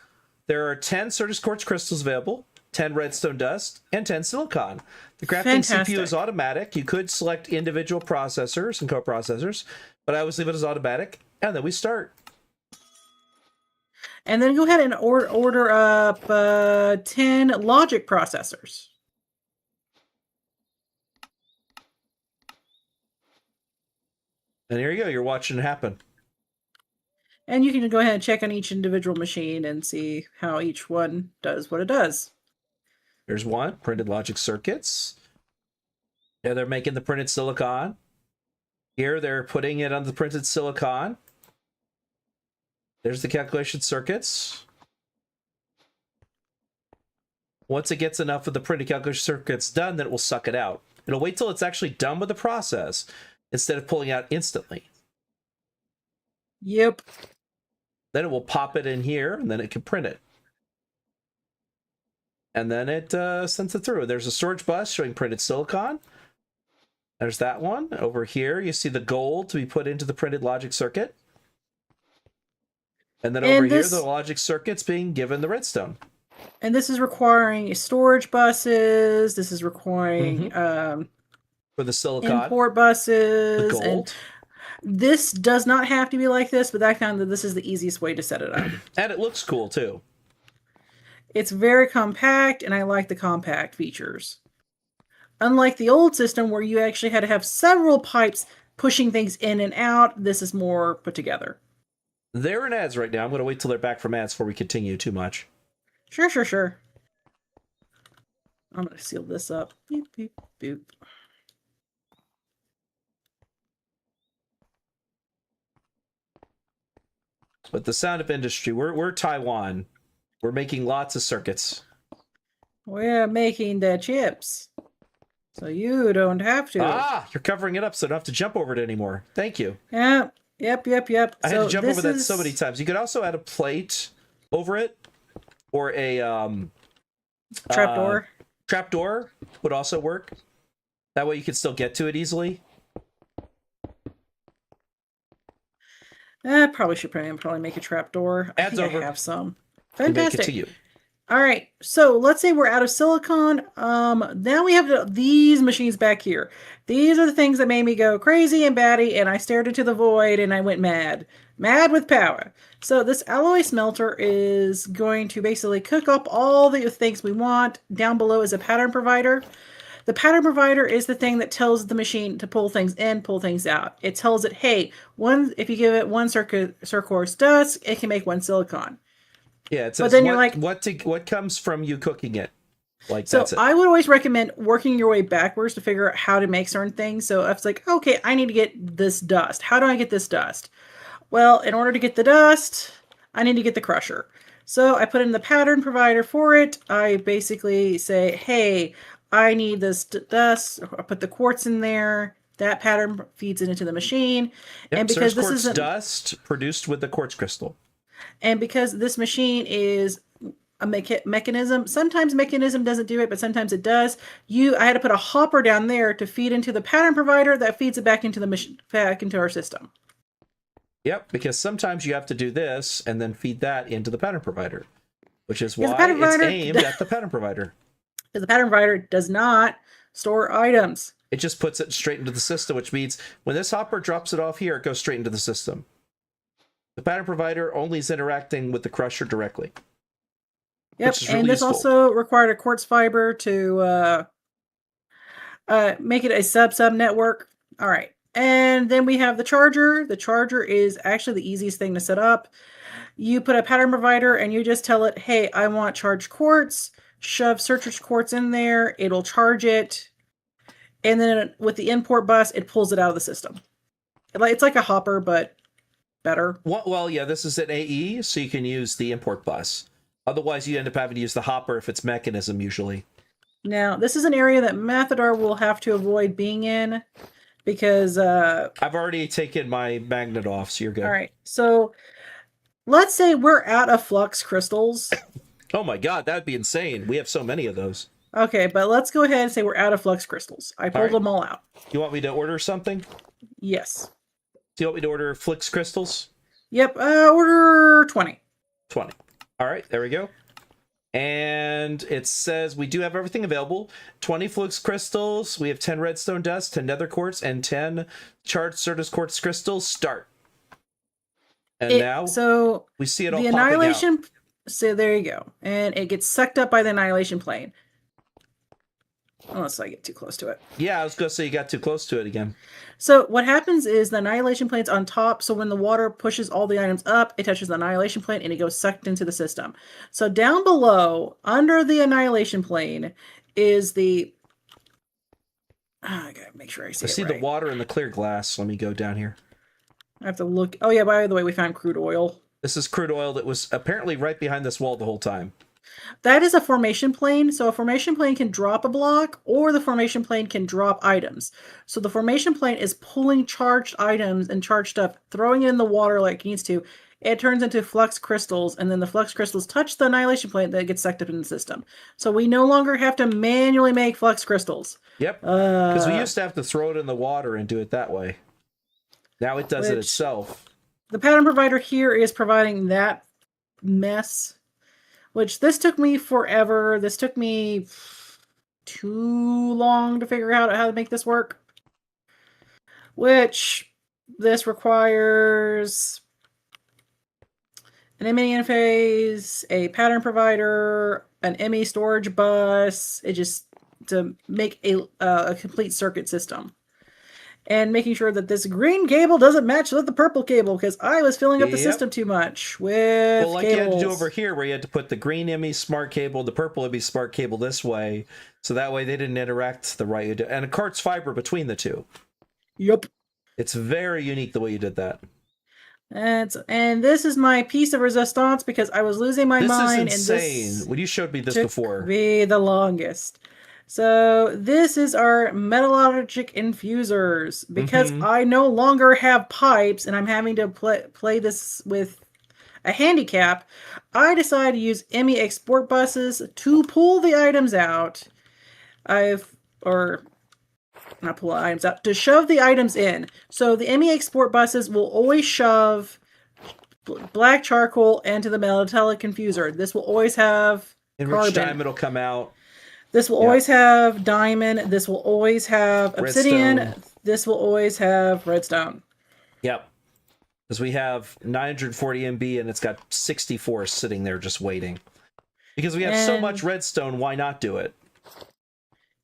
A: There are 10 Certus quartz crystals available, 10 redstone dust, and 10 silicon. The crafting CPU is automatic. You could select individual processors and coprocessors, but I always leave it as automatic. And then we start.
B: And then go ahead and order up 10 logic processors.
A: And here you go. You're watching it happen.
B: And you can go ahead and check on each individual machine and see how each one does what it does.
A: Here's one, printed logic circuits. Yeah, they're making the printed silicon. Here, they're putting it on the printed silicon. There's the calculation circuits. Once it gets enough of the printed calculation circuits done, then it will suck it out. It'll wait till it's actually done with the process instead of pulling out instantly.
B: Yep.
A: Then it will pop it in here, and then it can print it. And then it sends it through. There's a storage bus showing printed silicon. There's that one. Over here, you see the gold to be put into the printed logic circuit. And then over here, the logic circuit's being given the redstone.
B: And this is requiring storage buses. This is requiring
A: for the silicon,
B: import buses.
A: The gold.
B: And this does not have to be like this, but I found that this is the easiest way to set it up.
A: And it looks cool too.
B: It's very compact, and I like the compact features. Unlike the old system where you actually had to have several pipes pushing things in and out, this is more put together.
A: They're in ads right now. I'm going to wait till they're back from ads before we continue too much.
B: Sure. I'm going to seal this up. Beep, beep, boop.
A: But the sound of industry, we're Taiwan. We're making lots of circuits.
B: We're making the chips. So you don't have to.
A: Ah, you're covering it up so I don't have to jump over it anymore. Thank you.
B: Yep. I had
A: to jump over that so many times. You could also add a plate over it, or a
B: trapdoor.
A: Trapdoor would also work. That way you could still get to it easily.
B: Probably should probably make a trapdoor.
A: Ads over.
B: I have some. Fantastic.
A: Continue.
B: All right, so let's say we're out of silicon. Now we have these machines back here. These are the things that made me go crazy and batty, and I stared into the void, and I went mad. Mad with power. So this alloy smelter is going to basically cook up all the things we want. Down below is a pattern provider. The pattern provider is the thing that tells the machine to pull things in, pull things out. It tells it, hey, if you give it one circuit dust, it can make one silicon.
A: Yeah, it says
B: then you're like,
A: what comes from you cooking it. Like,
B: so
A: that's it.
B: I would always recommend working your way backwards to figure out how to make certain things. So if it's like, okay, I need to get this dust. How do I get this dust? Well, in order to get the dust, I need to get the crusher. So I put in the pattern provider for it. I basically say, hey, I need this dust. I put the quartz in there. That pattern feeds it into the machine.
A: Yep,
B: And because this
A: quartz
B: isn't
A: dust produced with the quartz crystal.
B: and because this machine is a mechanism, sometimes mechanism doesn't do it, but sometimes it does. I had to put a hopper down there to feed into the pattern provider that feeds it back into the machine, back into our system.
A: Yep, because sometimes you have to do this and then feed that into the pattern provider, which is why it's aimed at the pattern provider.
B: Because the pattern provider does not store items.
A: It just puts it straight into the system, which means when this hopper drops it off here, it goes straight into the system. The pattern provider only is interacting with the crusher directly.
B: Yep, and this also required a quartz fiber to make it a sub network. All right, and then we have the charger. The charger is actually the easiest thing to set up. You put a pattern provider and you just tell it, hey, I want charged quartz. Shove searcher's quartz in there. It'll charge it. And then with the import bus, it pulls it out of the system. It's like a hopper, but better.
A: Well, yeah, this is an AE, so you can use the import bus. Otherwise, you end up having to use the hopper if it's mechanism, usually.
B: Now, this is an area that Mathadar will have to avoid being in because...
A: I've already taken my magnet off, so you're good.
B: All right, so let's say we're out of flux crystals.
A: Oh my god, that'd be insane. We have so many of those.
B: Okay, but let's go ahead and say we're out of flux crystals. I pulled them all out.
A: You want me to order something?
B: Yes.
A: Do you want me to order flux crystals?
B: Yep, order 20.
A: 20. All right, there we go. And it says we do have everything available. 20 flux crystals. We have 10 redstone dust, 10 nether quartz, and 10 charged Certus quartz crystals. Start. And now
B: so
A: we see it all
B: the
A: popping
B: annihilation
A: out.
B: So there you go. And it gets sucked up by the annihilation plane. Unless I get too close to it.
A: Yeah, I was going to say you got too close to it again.
B: So what happens is the annihilation plane's on top. So when the water pushes all the items up, it touches the annihilation plane and it goes sucked into the system. So down below, under the annihilation plane, is the... I gotta make sure I see it right.
A: The water in the clear glass. Let me go down here.
B: I have to look. Oh yeah, by the way, we found crude oil.
A: This is crude oil that was apparently right behind this wall the whole time.
B: That is a formation plane. So a formation plane can drop a block or the formation plane can drop items. So the formation plane is pulling charged items and charged stuff, throwing it in the water like it needs to. It turns into flux crystals, and then the flux crystals touch the annihilation plane that gets sucked up in the system. So we no longer have to manually make flux crystals.
A: Yep. Because we used to have to throw it in the water and do it that way. Now it does it itself.
B: The pattern provider here is providing that mess. Which this took me forever. This took me too long to figure out how to make this work. Which this requires an ME interface, a pattern provider, an ME storage bus. It just to make a complete circuit system. And making sure that this green cable doesn't match with the purple cable, because I was filling up the system too much with cables.
A: You had to do over here, where you had to put the green ME smart cable, the purple ME smart cable this way, so that way they didn't interact the right way. And a quartz fiber between the two.
B: Yep.
A: It's very unique the way you did that.
B: And this is my piece of resistance, because I was losing my mind.
A: This is insane. When you showed me this before.
B: Be the longest. So this is our metallurgic infusers, because I no longer have pipes and I'm having to play this with a handicap. I decided to use ME export buses to pull the items out. Not pull the items out, to shove the items in. So the ME export buses will always shove black charcoal into the metallic infuser. This will always have
A: enriched diamond will come out.
B: This will always have diamond. This will always have obsidian.
A: Redstone.
B: This will always have redstone.
A: Yep. Because we have 940 MB and it's got 64 sitting there just waiting. Because we have so much redstone, why not do it?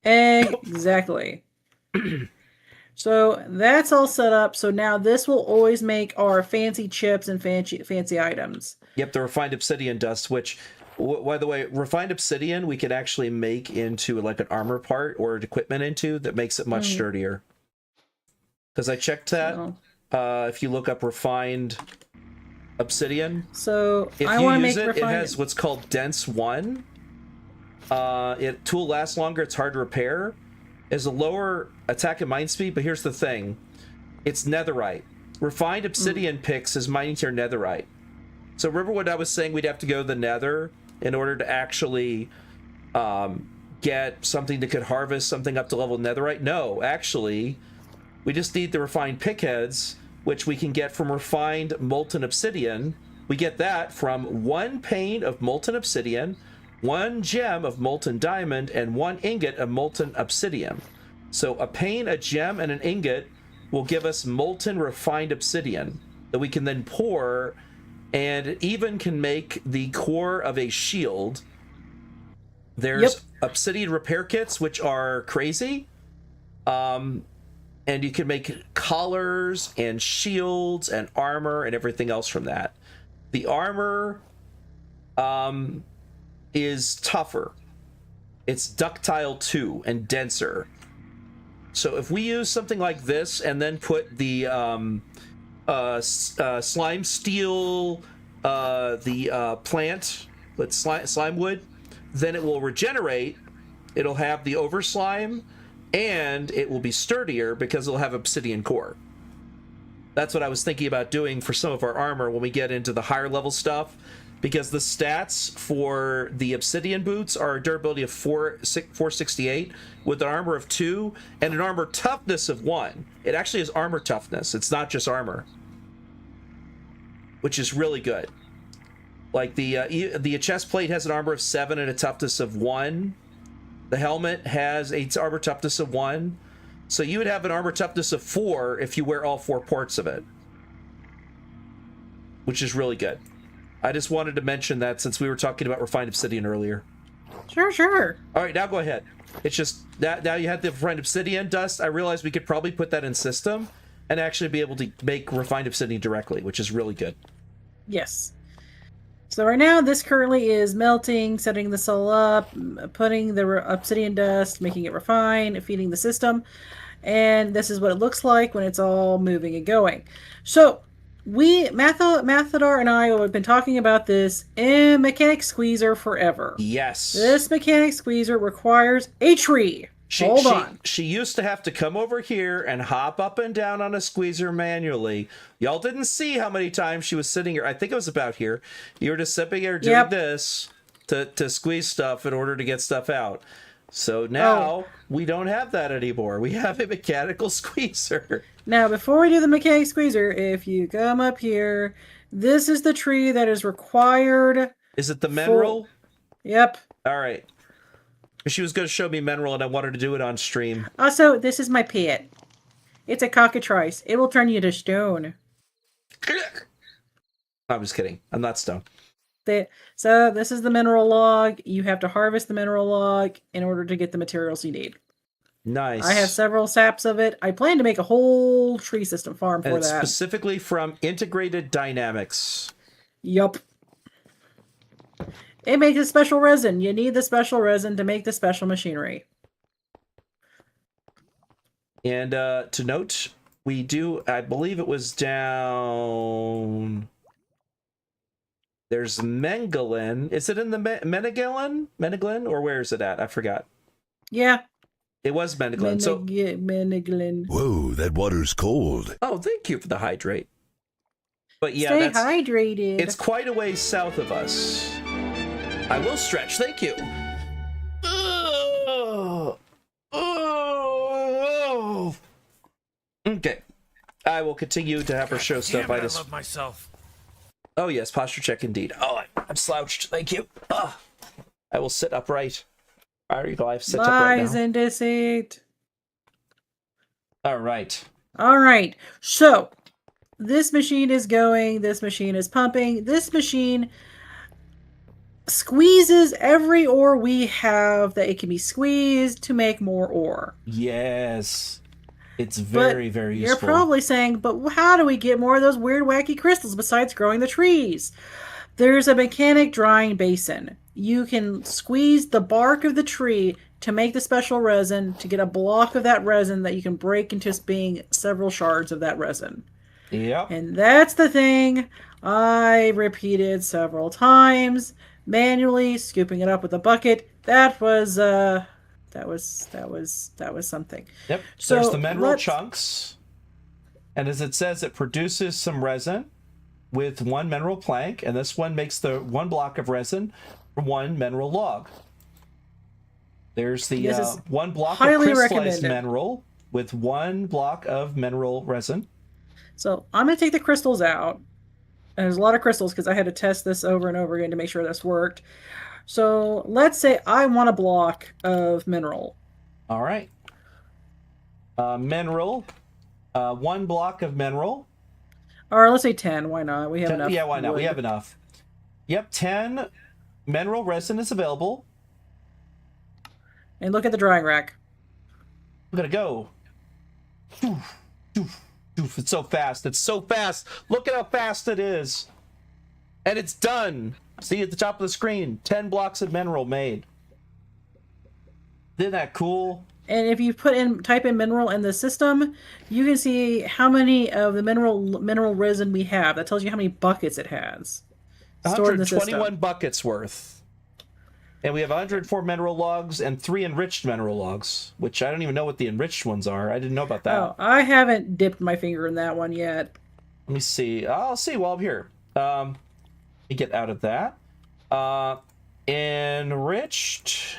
B: Exactly. So that's all set up. So now this will always make our fancy chips and fancy items.
A: Yep, the refined obsidian dust, which, by the way, refined obsidian we could actually make into like an armor part or equipment into that makes it much sturdier. Because I checked that.
B: So,
A: if you look up refined obsidian,
B: so
A: if
B: I
A: you
B: want to
A: use
B: make
A: it, it
B: refined.
A: has what's called dense 1. Tool lasts longer, it's hard to repair. Is a lower attack and mine speed, but here's the thing. It's netherite. Refined obsidian picks is mining tier netherite. So remember what I was saying, we'd have to go to the nether in order to actually get something that could harvest something up to level netherite? No, actually, we just need the refined pickheads, which we can get from refined molten obsidian. We get that from 1 pane of molten obsidian, 1 gem of molten diamond, and 1 ingot of molten obsidian. So a pane, a gem, and an ingot will give us molten refined obsidian that we can then pour, and it even can make the core of a shield. There's obsidian repair kits, which are crazy. And you can make collars and shields and armor and everything else from that. The armor is tougher. It's ductile 2 and denser. So if we use something like this and then put the slime steel, the plant with slime wood, then it will regenerate. It'll have the over slime, and it will be sturdier because it'll have obsidian core. That's what I was thinking about doing for some of our armor when we get into the higher level stuff, because the stats for the obsidian boots are a durability of 468 with an armor of 2 and an armor toughness of 1. It actually is armor toughness. It's not just armor, which is really good. Like the chest plate has an armor of 7 and a toughness of 1. The helmet has a armor toughness of 1. So you would have an armor toughness of 4 if you wear all 4 parts of it, which is really good. I just wanted to mention that since we were talking about refined obsidian earlier.
B: Sure.
A: All right, now go ahead. It's just that now you have the refined obsidian dust. I realized we could probably put that in system and actually be able to make refined obsidian directly, which is really good.
B: Yes. So right now, this currently is melting, setting this all up, putting the obsidian dust, making it refine, feeding the system. And this is what it looks like when it's all moving and going. So Mathador and I have been talking about this in Mechanic Squeezer forever.
A: Yes.
B: This Mechanic Squeezer requires a tree. Hold on.
A: She used to have to come over here and hop up and down on a squeezer manually. Y'all didn't see how many times she was sitting here. I think it was about here. You were just sitting here doing this to squeeze stuff in order to get stuff out. So now we don't have that anymore. We have a mechanical squeezer.
B: Now, before we do the Mechanic Squeezer, if you come up here, this is the tree that is required.
A: Is it the mineral?
B: Yep.
A: All right. She was going to show me mineral, and I wanted to do it on stream.
B: Also, this is my pet. It's a cockatrice. It will turn you to stone.
A: I'm just kidding. I'm not stone.
B: So this is the mineral log. You have to harvest the mineral log in order to get the materials you need.
A: Nice.
B: I have several saps of it. I plan to make a whole tree system farm for that.
A: Specifically from Integrated Dynamics.
B: Yup. It makes a special resin. You need the special resin to make the special machinery.
A: And to note, we do, I believe it was down... There's Mengelin. Is it in the Meneglin? Or where is it at? I forgot.
B: Yeah.
A: It was Meneglin.
B: Meneglin.
D: Whoa, that water's cold.
A: Oh, thank you for the hydrate. But yeah,
B: Stay hydrated.
A: It's quite a ways south of us. I will stretch. Thank you. Okay. I will continue to have her show stuff.
C: I love myself.
A: Oh yes, posture check indeed. Oh, I'm slouched. Thank you. I will sit upright. There you go. I've sit upright now.
B: Lies and deceit.
A: All right.
B: All right. So this machine is going. This machine is pumping. This machine squeezes every ore we have that it can be squeezed to make more ore.
A: Yes. It's very,
B: But
A: very
B: you're
A: useful.
B: probably saying, but how do we get more of those weird, wacky crystals besides growing the trees? There's a mechanic drying basin. You can squeeze the bark of the tree to make the special resin to get a block of that resin that you can break into being several shards of that resin.
A: Yep.
B: And that's the thing I repeated several times, manually scooping it up with a bucket. That was something.
A: Yep.
B: So
A: There's the mineral
B: let's
A: chunks. And as it says, it produces some resin with one mineral plank, and this one makes the one block of resin from one mineral log. There's the
B: This is
A: one block of
B: highly
A: crystallized
B: recommended.
A: mineral with one block of mineral resin.
B: So I'm going to take the crystals out. And there's a lot of crystals because I had to test this over and over again to make sure this worked. So let's say I want a block of mineral.
A: All right. Mineral. One block of mineral.
B: Or let's say 10. Why not? We have enough.
A: Yeah, why not? We
B: wood.
A: have enough. Yep, 10 mineral resin is available.
B: And look at the drying rack.
A: I'm gonna go. Doof, doof, doof. It's so fast. It's so fast. Look at how fast it is. And it's done. See at the top of the screen, 10 blocks of mineral made. Isn't that cool?
B: And if you type in mineral in the system, you can see how many of the mineral resin we have. That tells you how many buckets it has stored in the system.
A: 121 buckets worth. And we have 104 mineral logs and 3 enriched mineral logs, which I don't even know what the enriched ones are. I didn't know about that.
B: Oh, I haven't dipped my finger in that one yet.
A: Let me see. I'll see while I'm here. Let me get out of that. Enriched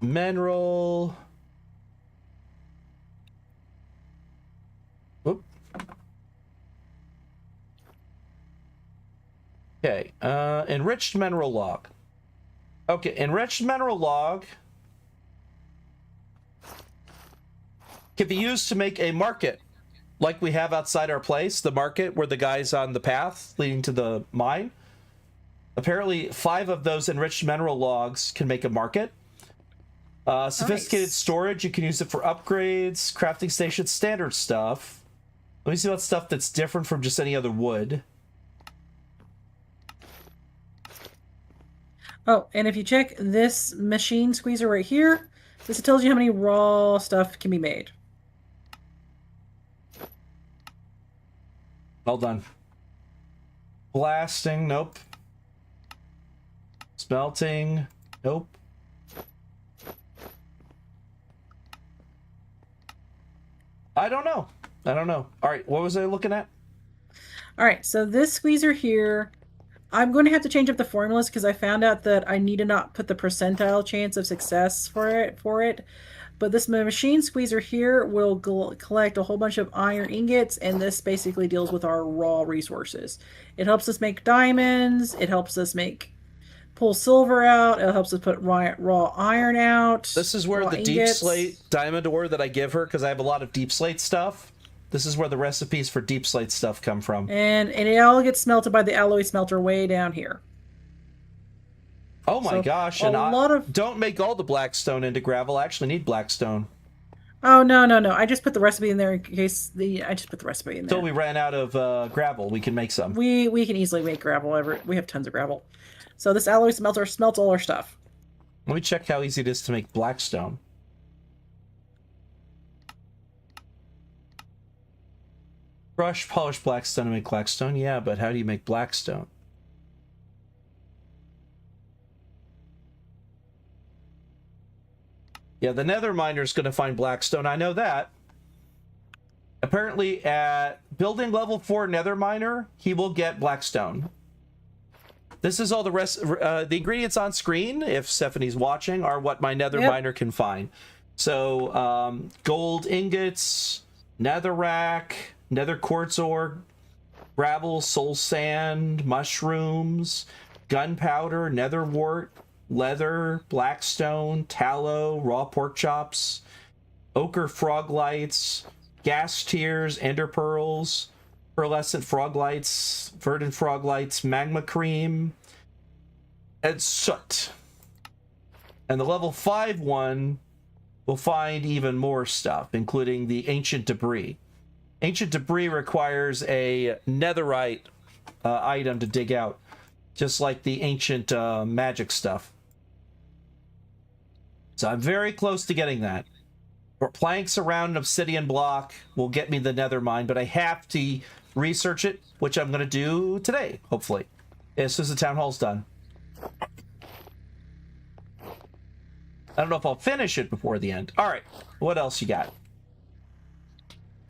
A: mineral. Whoop. Okay. Enriched mineral log. Okay, enriched mineral log can be used to make a market like we have outside our place, the market where the guy's on the path leading to the mine. Apparently 5 of those enriched mineral logs can make a market. Sophisticated
B: Nice.
A: storage, you can use it for upgrades, crafting station, standard stuff. Let me see about stuff that's different from just any other wood.
B: Oh, and if you check this machine squeezer right here, this tells you how many raw stuff can be made.
A: Well done. Blasting, nope. Smelting, nope. I don't know. All right, what was I looking at?
B: All right, so this squeezer here, I'm going to have to change up the formulas because I found out that I need to not put the percentile chance of success for it. But this machine squeezer here will collect a whole bunch of iron ingots, and this basically deals with our raw resources. It helps us make diamonds. It helps us pull silver out. It helps us put raw iron out.
A: This is where
B: raw
A: the deep
B: ingots.
A: slate diamond ore that I give her, because I have a lot of deep slate stuff. This is where the recipes for deep slate stuff come from.
B: And it all gets smelted by the alloy smelter way down here.
A: Oh my
B: So,
A: gosh,
B: a
A: and
B: lot of-
A: don't make all the blackstone into gravel. I actually need blackstone.
B: Oh, no. I just put the recipe in there in case I just put the recipe in there.
A: Until we ran out of gravel, we can make some.
B: We can easily make gravel. We have tons of gravel. So this alloy smelter smelts all our stuff.
A: Let me check how easy it is to make blackstone. Brush, polish blackstone to make blackstone. Yeah, but how do you make blackstone? Yeah, the nether miner is going to find blackstone. I know that. Apparently, at building level 4 nether miner, he will get blackstone. This is all the rest. The ingredients on screen, if Stephanie's watching, are what my nether miner can find. So, gold ingots, netherrack, nether quartz ore, gravel, soul sand, mushrooms, gunpowder, nether wart, leather, blackstone, tallow, raw pork chops, ochre frog lights, gas tears, ender pearls, pearlescent frog lights, verdant frog lights, magma cream, and soot. And the level 5 one we'll find even more stuff, including the ancient debris. Ancient debris requires a netherite item to dig out, just like the ancient magic stuff. So I'm very close to getting that. Planks around an obsidian block will get me the nether mine, but I have to research it, which I'm going to do today, hopefully, as soon as the town hall's done. I don't know if I'll finish it before the end. All right, what else you got?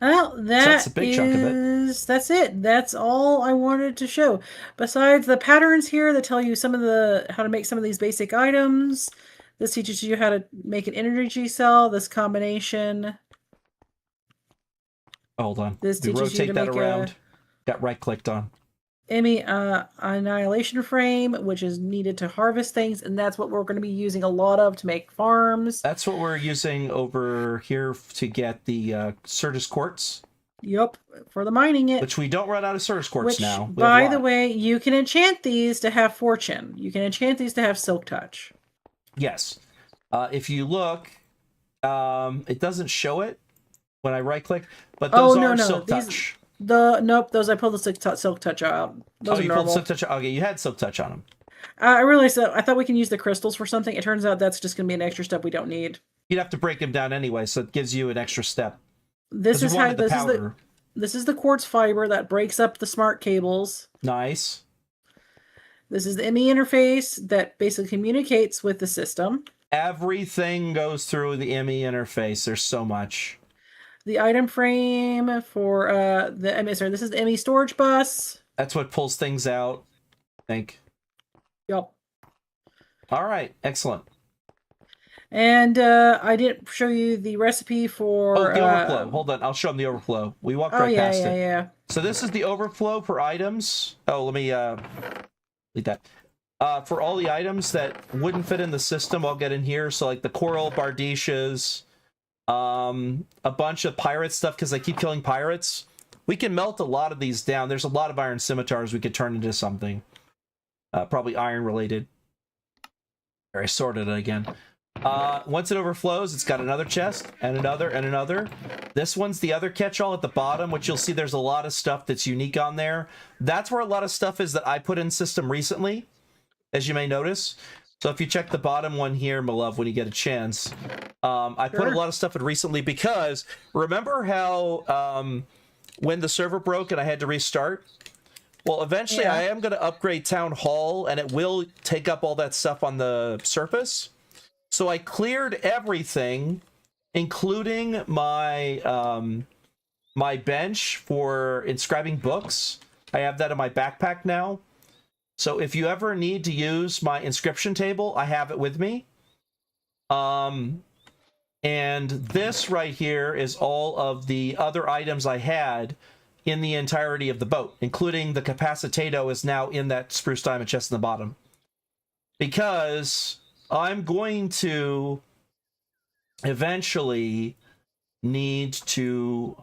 B: Well,
A: That's a big chunk of it.
B: That's it. That's all I wanted to show. Besides the patterns here that tell you how to make some of these basic items. This teaches you how to make an energy cell. This combination.
A: Hold on.
B: This
A: We
B: teaches you
A: rotate
B: to
A: that
B: make
A: around. Got right clicked on.
B: Emmy annihilation frame, which is needed to harvest things, and that's what we're going to be using a lot of to make farms.
A: That's what we're using over here to get the Certus quartz.
B: Yep, for the mining it.
A: Which we don't run out of Certus quartz now.
B: By the way, you can enchant these to have fortune. You can enchant these to have silk touch.
A: Yes. If you look, it doesn't show it when I right click, but those are silk touch.
B: Nope, those I pulled the silk touch out. Those are
A: you
B: normal.
A: pulled silk touch. Okay, you had silk touch on them.
B: I realized that I thought we can use the crystals for something. It turns out that's just going to be an extra step we don't need.
A: You'd have to break them down anyway, so it gives you an extra step.
B: This is the quartz fiber that breaks up the smart cables.
A: Nice.
B: This is the ME interface that basically communicates with the system.
A: Everything goes through the ME interface. There's so much.
B: The item frame for this is the ME storage bus.
A: That's what pulls things out, I think.
B: Yep.
A: All right, excellent.
B: And I didn't show you the recipe for...
A: Oh, the overflow. Hold on, I'll show them the overflow. We walked right past it.
B: Yeah.
A: So this is the overflow for items. Oh, let me leave that. For all the items that wouldn't fit in the system, I'll get in here. So like the coral bardishas, a bunch of pirate stuff because I keep killing pirates. We can melt a lot of these down. There's a lot of iron scimitars we could turn into something. Probably iron related. There, I sorted it again. Once it overflows, it's got another chest and another and another. This one's the other catch-all at the bottom, which you'll see there's a lot of stuff that's unique on there. That's where a lot of stuff is that I put in system recently, as you may notice. So if you check the bottom one here, my love, when you get a chance, I put a lot of stuff in recently because remember how when the server broke and I had to restart? Well, eventually I am going to upgrade Town Hall and it will take up all that stuff on the surface. So I cleared everything, including my my bench for inscribing books. I have that in my backpack now. So if you ever need to use my inscription table, I have it with me. And this right here is all of the other items I had in the entirety of the boat, including the capacitato is now in that spruce diamond chest in the bottom. Because I'm going to eventually need to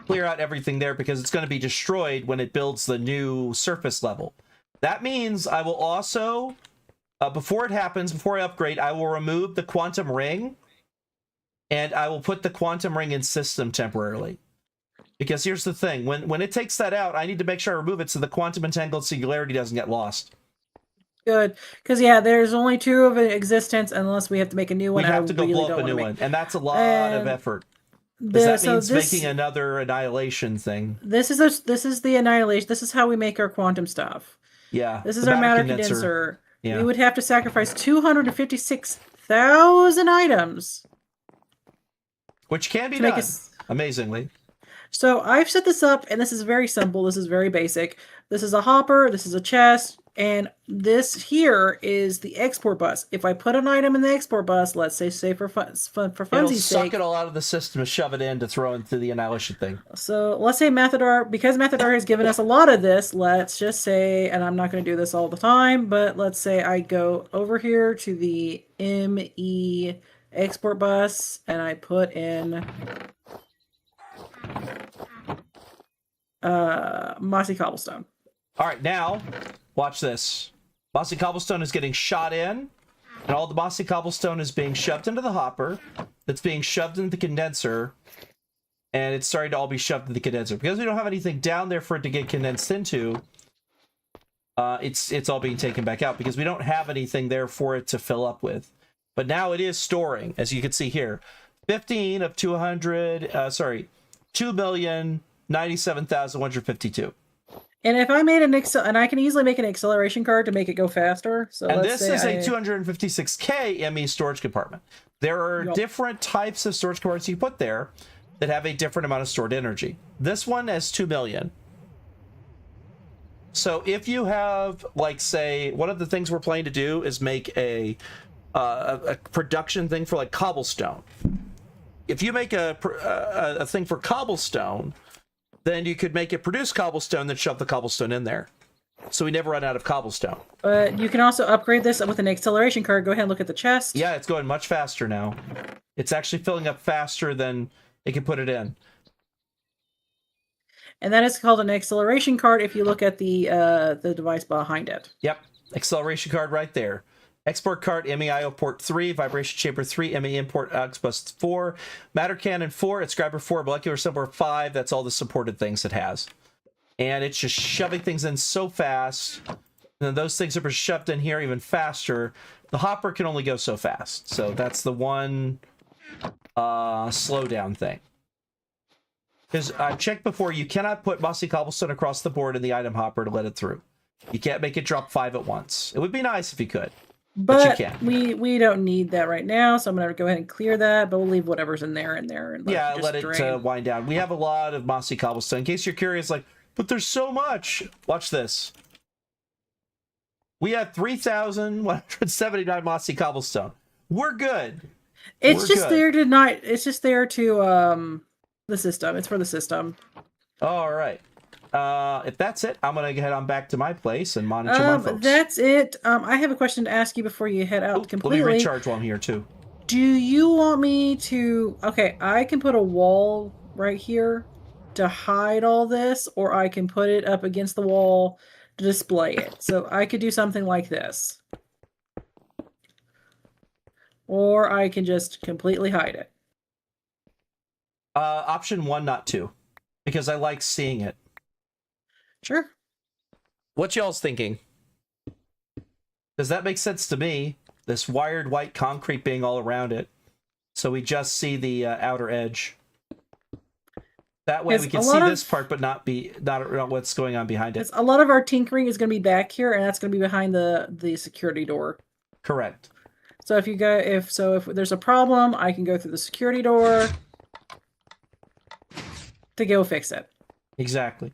A: clear out everything there because it's going to be destroyed when it builds the new surface level. That means I will also, before it happens, before I upgrade, I will remove the quantum ring and I will put the quantum ring in system temporarily. Because here's the thing, when it takes that out, I need to make sure I remove it so the quantum entangled singularity doesn't get lost.
B: Good, because there's only 2 of existence unless we have to make a new one.
A: We have to go blow up a new one, and that's a lot of effort. That means making another annihilation thing. This is
B: the annihilation. This is how we make our quantum stuff.
A: Yeah.
B: This is our matter condenser.
A: Yeah.
B: We would have to sacrifice 256,000 items.
A: Which can be done, amazingly.
B: So I've set this up, and this is very simple. This is very basic. This is a hopper. This is a chest. And this here is the export bus. If I put an item in the export bus, let's say for funsies' sake,
A: it'll suck it all out of the system and shove it in to throw into the annihilation thing.
B: So let's say because Mathadar has given us a lot of this, let's just say, and I'm not going to do this all the time, but let's say I go over here to the ME export bus and I put in mossy cobblestone.
A: All right, now watch this. Mossy cobblestone is getting shot in. And all the mossy cobblestone is being shoved into the hopper. That's being shoved into the condenser. And it's starting to all be shoved into the condenser. Because we don't have anything down there for it to get condensed into, it's all being taken back out. Because we don't have anything there for it to fill up with. But now it is storing, as you can see here. 15 of 2,097,152.
B: And if I made and I can easily make an acceleration card to make it go faster. So
A: and
B: let's
A: this
B: say
A: is a 256K ME storage compartment. There are different types of storage compartments you put there that have a different amount of stored energy. This one has 2 million. So if you have, like, say, one of the things we're planning to do is make a production thing for, like, cobblestone. If you make a thing for cobblestone, then you could make it produce cobblestone, then shove the cobblestone in there. So we never run out of cobblestone.
B: But you can also upgrade this with an acceleration card. Go ahead and look at the chest.
A: Yeah, it's going much faster now. It's actually filling up faster than it can put it in.
B: And that is called an acceleration card if you look at the device behind it.
A: Yep, acceleration card right there. Export card, MEIO port 3, vibration chamber 3, ME import aux bus 4, matter cannon 4, inscriber 4, molecular assembler 5. That's all the supported things it has. And it's just shoving things in so fast. And then those things are shoved in here even faster. The hopper can only go so fast. So that's the one slowdown thing. Because I've checked before, you cannot put mossy cobblestone across the board in the item hopper to let it through. You can't make it drop 5 at once. It would be nice if you could. But you can't.
B: we don't need that right now, so I'm going to go ahead and clear that, but we'll leave whatever's in there. And
A: let it wind down. We have a lot of mossy cobblestone. In case you're curious, like, but there's so much. Watch this. We have 3,179 mossy cobblestone. We're good.
B: It's just there to the system. It's for the system.
A: All right. If that's it, I'm gonna head on back to my place and monitor my folks.
B: That's it. I have a question to ask you before you head out completely.
A: Let me recharge while I'm here too.
B: Do you want me to? Okay, I can put a wall right here to hide all this, or I can put it up against the wall to display it. So I could do something like this, or I can just completely hide it.
A: Option 1, not 2, because I like seeing it.
B: Sure.
A: What y'all's thinking? Does that make sense to me? This wired white concrete being all around it, so we just see the outer edge. That way we can see this part, but not what's going on behind it.
B: A lot of our tinkering is going to be back here, and that's going to be behind the security door.
A: Correct.
B: So if there's a problem, I can go through the security door to go fix it.
A: Exactly.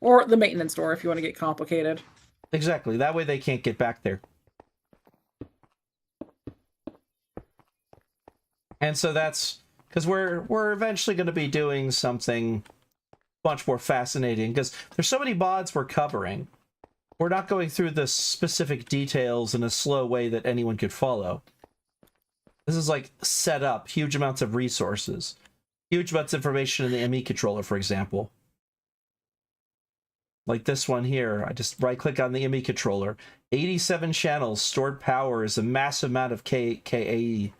B: Or the maintenance door if you want to get complicated.
A: Exactly. That way they can't get back there. And so that's because we're eventually going to be doing something much more fascinating, because there's so many mods we're covering. We're not going through the specific details in a slow way that anyone could follow. This is like set up huge amounts of resources, huge amounts of information in the ME controller, for example. Like this one here, I just right-click on the ME controller. 87 channels, stored power is a massive amount of KAE.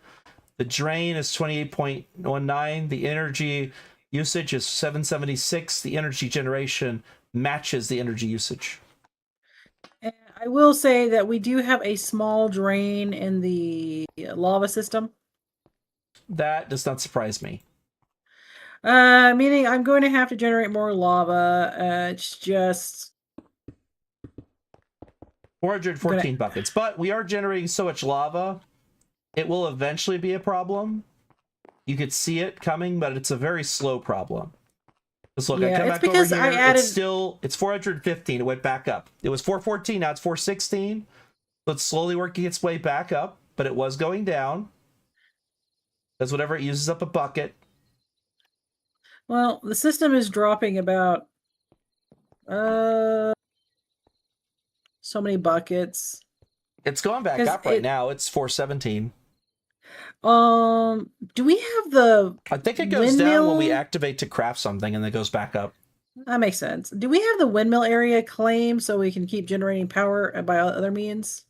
A: The drain is 28.19. The energy usage is 776. The energy generation matches the energy usage.
B: And I will say that we do have a small drain in the lava system.
A: That does not surprise me.
B: Meaning I'm going to have to generate more lava. It's just
A: 414 buckets. But we are generating so much lava, it will eventually be a problem. You could see it coming, but it's a very slow problem. Let's look. I come back over here. It's 415. It went back up. It was 414. Now it's 416. So it's slowly working its way back up, but it was going down. Because whatever it uses up a bucket.
B: Well, the system is dropping about so many buckets.
A: It's going back up right now. It's 417.
B: Do we have the
A: I think it goes down when we activate to craft something, and then it goes back up.
B: That makes sense. Do we have the windmill area claimed so we can keep generating power by other means?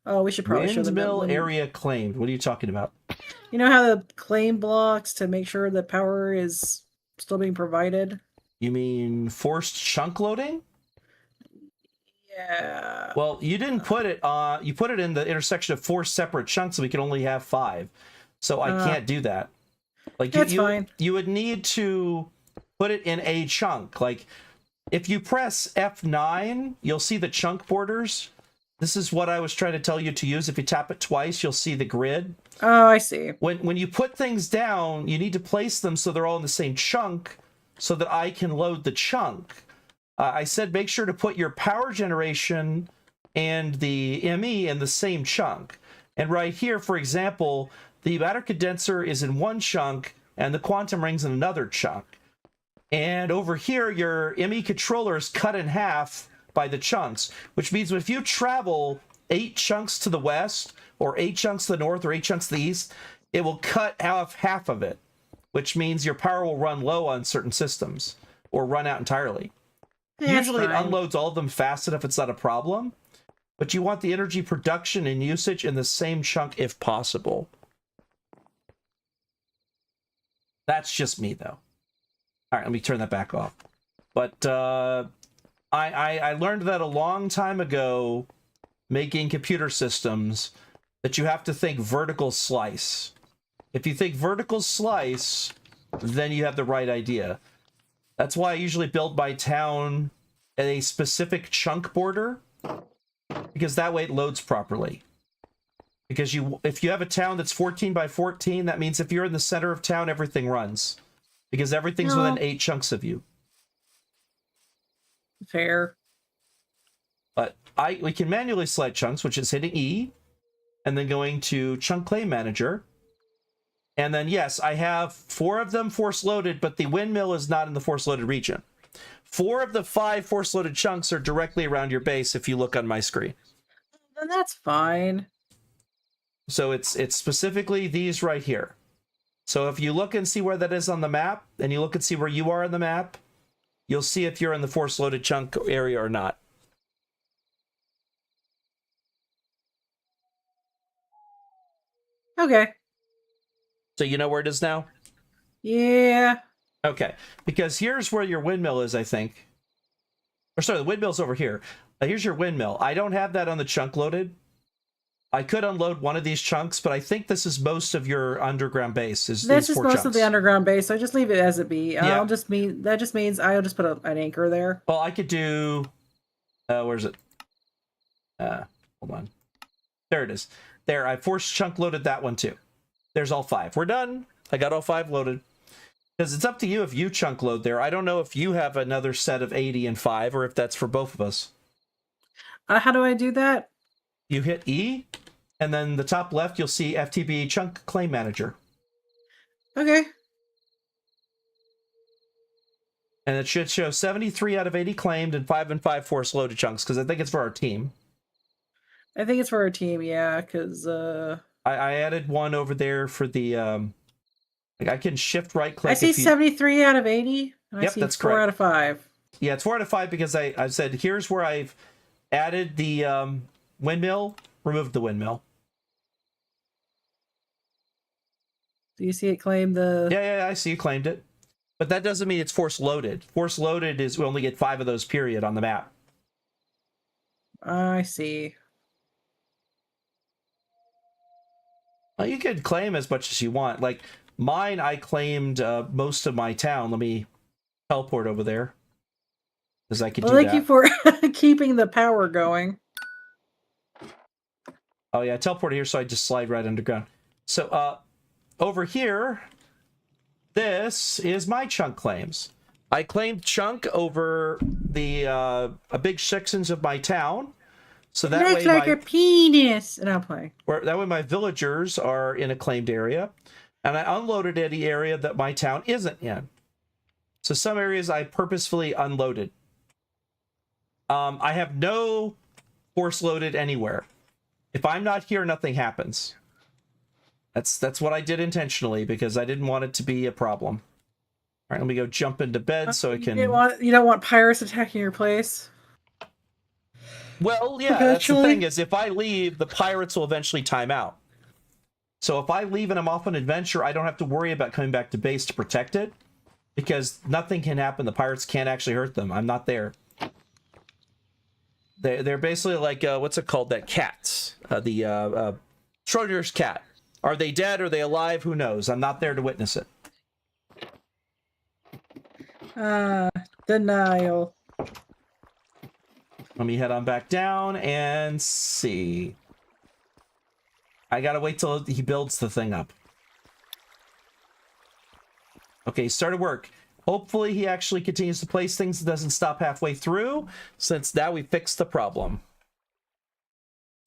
B: Oh, we should probably show them.
A: Windmill area claimed. What are you talking about?
B: You know how the claim blocks to make sure that power is still being provided?
A: You mean forced chunk loading?
B: Yeah.
A: Well, you didn't put it you put it in the intersection of 4 separate chunks, so we can only have 5. So I can't do that. Like
B: that's fine.
A: You would need to put it in a chunk. Like if you press F9, you'll see the chunk borders. This is what I was trying to tell you to use. If you tap it twice, you'll see the grid.
B: Oh, I see.
A: When you put things down, you need to place them so they're all in the same chunk so that I can load the chunk. I said make sure to put your power generation and the ME in the same chunk. And right here, for example, the matter condenser is in one chunk and the quantum ring's in another chunk. And over here, your ME controller is cut in half by the chunks, which means if you travel 8 chunks to the west or 8 chunks to the north or 8 chunks to the east, it will cut off half of it, which means your power will run low on certain systems or run out entirely. Usually it unloads all of them fast enough it's not a problem, but you want the energy production and usage in the same chunk if possible. That's just me, though. All right, let me turn that back off. But I learned that a long time ago, making computer systems, that you have to think vertical slice. If you think vertical slice, then you have the right idea. That's why I usually build my town at a specific chunk border, because that way it loads properly. Because if you have a town that's 14 by 14, that means if you're in the center of town, everything runs. Because everything's within 8 chunks of you.
B: Fair.
A: But we can manually select chunks, which is hitting E, and then going to Chunk Claim Manager. And then, yes, I have 4 of them force-loaded, but the windmill is not in the force-loaded region. 4 of the 5 force-loaded chunks are directly around your base if you look on my screen.
B: Then that's fine.
A: So it's specifically these right here. So if you look and see where that is on the map, and you look and see where you are on the map, you'll see if you're in the force-loaded chunk area or not.
B: Okay.
A: So you know where it is now?
B: Yeah.
A: Okay, because here's where your windmill is, I think. Or sorry, the windmill's over here. Here's your windmill. I don't have that on the chunk loaded. I could unload one of these chunks, but I think this is most of your underground base. This is most
B: chunks of the underground base. So I just leave it as it be.
A: Yeah.
B: That just means I'll just put an anchor there.
A: Well, I could do. Where's it? Hold on. There it is. There, I force chunk loaded that one too. There's all 5. We're done. I got all 5 loaded. Because it's up to you if you chunk load there. I don't know if you have another set of 80 and 5 or if that's for both of us.
B: How do I do that?
A: You hit E, and then the top left, you'll see FTB Chunk Claim Manager.
B: Okay.
A: And it should show 73 out of 80 claimed and 5 and 5 force loaded chunks, because I think it's for our team.
B: I think it's for our team, yeah, because...
A: I added one over there for the... like I can shift right click.
B: I see 73 out of 80. And
A: Yep,
B: I see
A: that's
B: 4
A: correct.
B: out of 5.
A: Yeah, it's 4 out of 5 because I said, here's where I've added the windmill, removed the windmill.
B: Do you see it claim the...
A: Yeah, I see you claimed it. But that doesn't mean it's force loaded. Force loaded is we only get 5 of those, period, on the map.
B: I see.
A: Well, you could claim as much as you want. Like, mine, I claimed most of my town. Let me teleport over there. Because I could do that.
B: Thank you for keeping the power going.
A: Oh, yeah, teleport here, so I just slide right underground. So, over here, this is my chunk claims. I claimed chunk over the big sections of my town. So that
B: looks
A: way
B: like a penis. And I'm playing.
A: That way my villagers are in a claimed area. And I unloaded any area that my town isn't in. So some areas I purposefully unloaded. I have no force loaded anywhere. If I'm not here, nothing happens. That's what I did intentionally because I didn't want it to be a problem. All right, let me go jump into bed so I can...
B: You don't want pirates attacking your place?
A: Well, yeah, that's the
B: Eventually.
A: thing is if I leave, the pirates will eventually time out. So if I leave and I'm off on an adventure, I don't have to worry about coming back to base to protect it because nothing can happen. The pirates can't actually hurt them. I'm not there. They're basically like, what's it called? That cat. The Schrodinger's cat. Are they dead? Are they alive? Who knows? I'm not there to witness it.
B: Denial.
A: Let me head on back down and see. I gotta wait till he builds the thing up. Okay, started work. Hopefully he actually continues to place things and doesn't stop halfway through, since now we fixed the problem.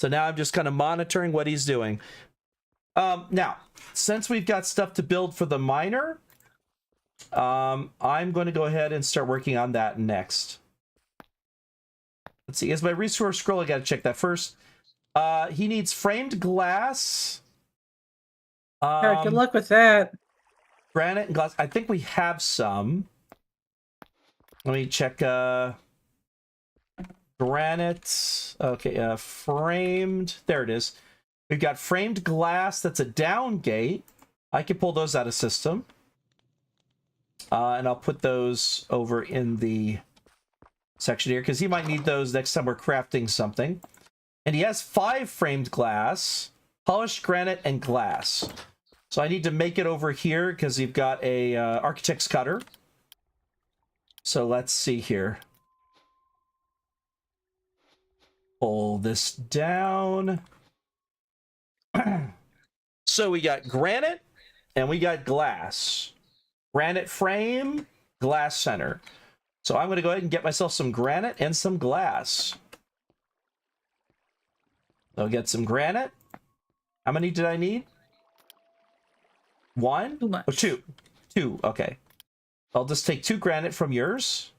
A: So now I'm just kind of monitoring what he's doing. Now, since we've got stuff to build for the miner, I'm going to go ahead and start working on that next. Let's see, is my resource scroll? I gotta check that first. He needs framed glass.
B: All right, good luck with that.
A: Granite and glass. I think we have some. Let me check. Granite. Okay, framed. There it is. We've got framed glass. That's a down gate. I can pull those out of system. And I'll put those over in the section here because he might need those next time we're crafting something. And he has 5 framed glass, polished granite, and glass. So I need to make it over here because you've got a architect's cutter. So let's see here. Pull this down. So we got granite and we got glass. Granite frame, glass center. So I'm going to go ahead and get myself some granite and some glass. So I'll get some granite. How many did I need? 1?
B: Too much.
A: Oh, 2. 2, okay. I'll just take 2 granite from yours.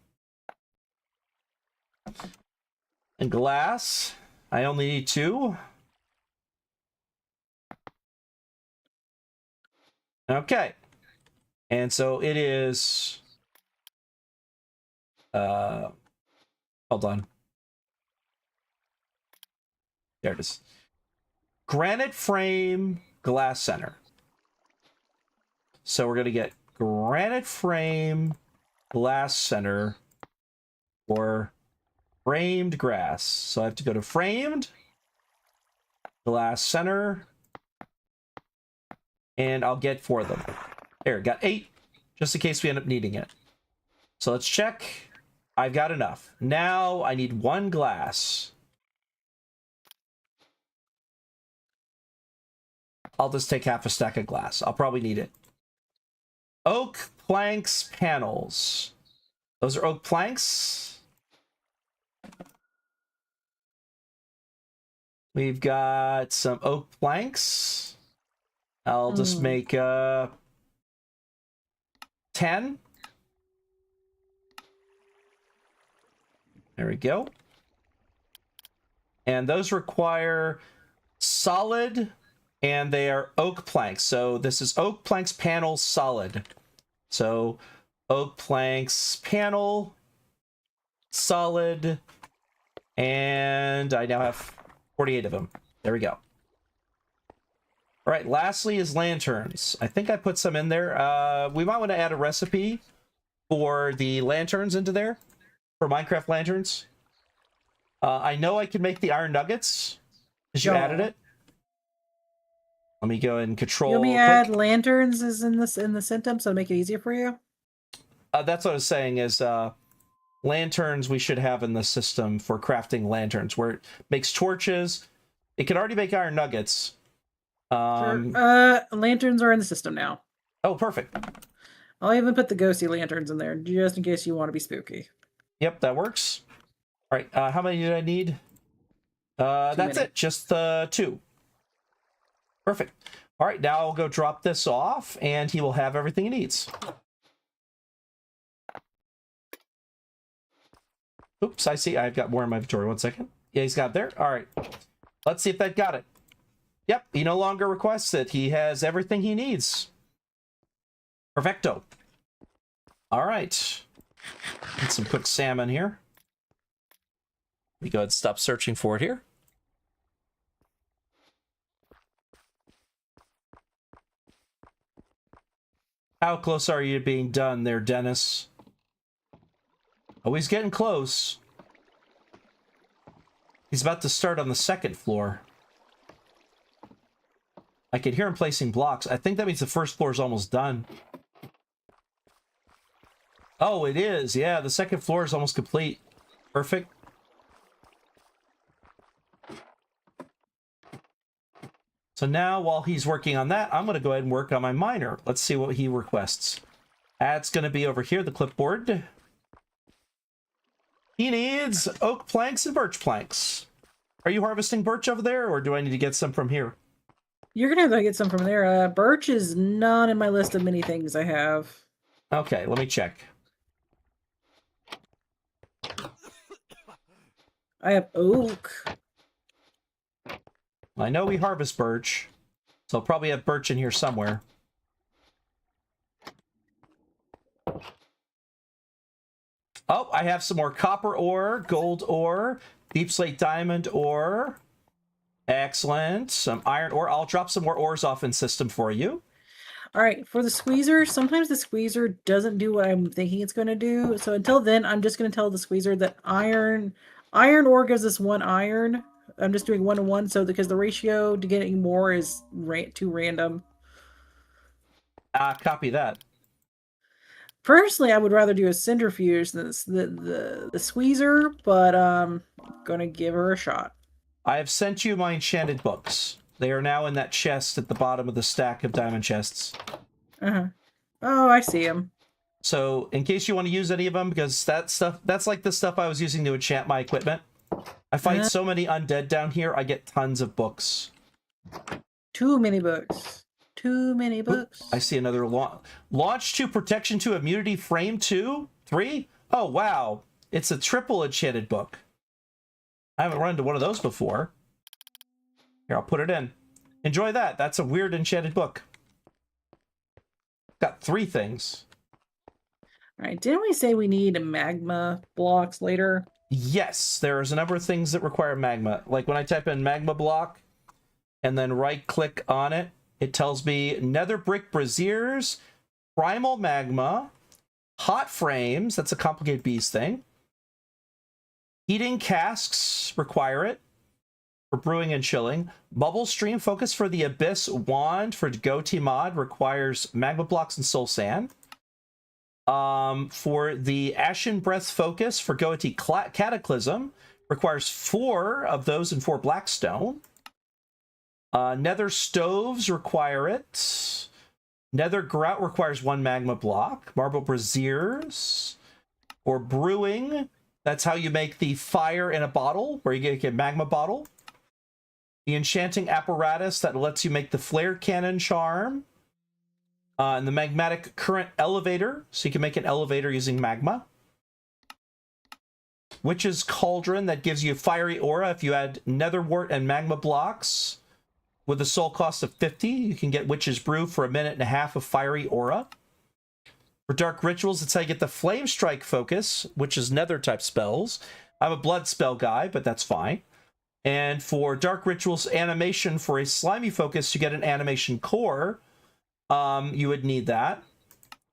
A: And glass. I only need 2. Okay. And so it is... hold on. There it is. Granite frame, glass center. So we're going to get granite frame, glass center, or framed grass. So I have to go to framed, glass center, and I'll get 4 of them. There, got 8, just in case we end up needing it. So let's check. I've got enough. Now I need 1 glass. I'll just take half a stack of glass. I'll probably need it. Oak planks panels. Those are oak planks. We've got some oak planks. I'll just make 10. There we go. And those require solid, and they are oak planks. So this is oak planks panel solid. So oak planks panel solid, and I now have 48 of them. There we go. All right, lastly is lanterns. I think I put some in there. We might want to add a recipe for the lanterns into there, for Minecraft lanterns. I know I can make the iron nuggets, because you added it. Let me go and control.
B: Let me add lanterns is in the sentence, so make it easier for you.
A: That's what I was saying is lanterns we should have in the system for crafting lanterns, where it makes torches. It can already make iron nuggets.
B: Sure. Lanterns are in the system now.
A: Oh, perfect.
B: I'll even put the ghosty lanterns in there, just in case you want to be spooky.
A: Yep, that works. All right, how many did I need? That's it, just 2. Perfect. All right, now I'll go drop this off, and he will have everything he needs. Oops, I see. I've got more in my inventory. 1 second. Yeah, he's got it there. All right. Let's see if that got it. Yep, he no longer requests it. He has everything he needs. Perfecto. All right. Get some cooked salmon here. Let me go ahead and stop searching for it here. How close are you to being done there, Dennis? Oh, he's getting close. He's about to start on the second floor. I can hear him placing blocks. I think that means the first floor is almost done. Oh, it is. Yeah, the second floor is almost complete. Perfect. So now, while he's working on that, I'm going to go ahead and work on my miner. Let's see what he requests. That's going to be over here, the clipboard. He needs oak planks and birch planks. Are you harvesting birch over there, or do I need to get some from here?
B: You're gonna have to get some from there. Birch is not in my list of many things I have.
A: Okay, let me check.
B: I have oak.
A: I know we harvest birch, so I'll probably have birch in here somewhere. Oh, I have some more copper ore, gold ore, deep slate diamond ore. Excellent. Some iron ore. I'll drop some more ores off in system for you.
B: All right, for the squeezer, sometimes the squeezer doesn't do what I'm thinking it's going to do. So until then, I'm just going to tell the squeezer that iron ore gives us 1 iron. I'm just doing 1 to 1, so because the ratio to getting more is too random.
A: Copy that.
B: Personally, I would rather do a centrifuge than the squeezer, but I'm gonna give her a shot.
A: I have sent you my enchanted books. They are now in that chest at the bottom of the stack of diamond chests.
B: Uh-huh. Oh, I see them.
A: So, in case you want to use any of them, because that's like the stuff I was using to enchant my equipment. I fight so many undead down here, I get tons of books.
B: Too many books. Too many books.
A: Oop, I see another launch 2, protection 2, immunity frame 2, 3. Oh, wow. It's a triple enchanted book. I haven't run into one of those before. Here, I'll put it in. Enjoy that. That's a weird enchanted book. Got 3 things.
B: All right, didn't we say we need magma blocks later?
A: Yes, there's a number of things that require magma. Like when I type in magma block and then right click on it, it tells me nether brick braziers, primal magma, hot frames, that's a complicated beast thing. Heating casks require it for brewing and chilling. Bubble stream focus for the abyss wand for goatee mod requires magma blocks and soul sand. For the Ashen Breath focus for Goatee Cataclysm requires 4 of those and 4 blackstone. Nether stoves require it. Nether grout requires 1 magma block. Marble braziers. For brewing, that's how you make the fire in a bottle, where you get a magma bottle. The enchanting apparatus that lets you make the flare cannon charm. And the magmatic current elevator, so you can make an elevator using magma. Witch's cauldron that gives you fiery aura. If you add nether wart and magma blocks with a soul cost of 50, you can get witch's brew for 1.5 minutes of fiery aura. For dark rituals, it's how you get the flame strike focus, which is nether type spells. I'm a blood spell guy, but that's fine. And for dark rituals animation for a slimy focus, you get an animation core. You would need that.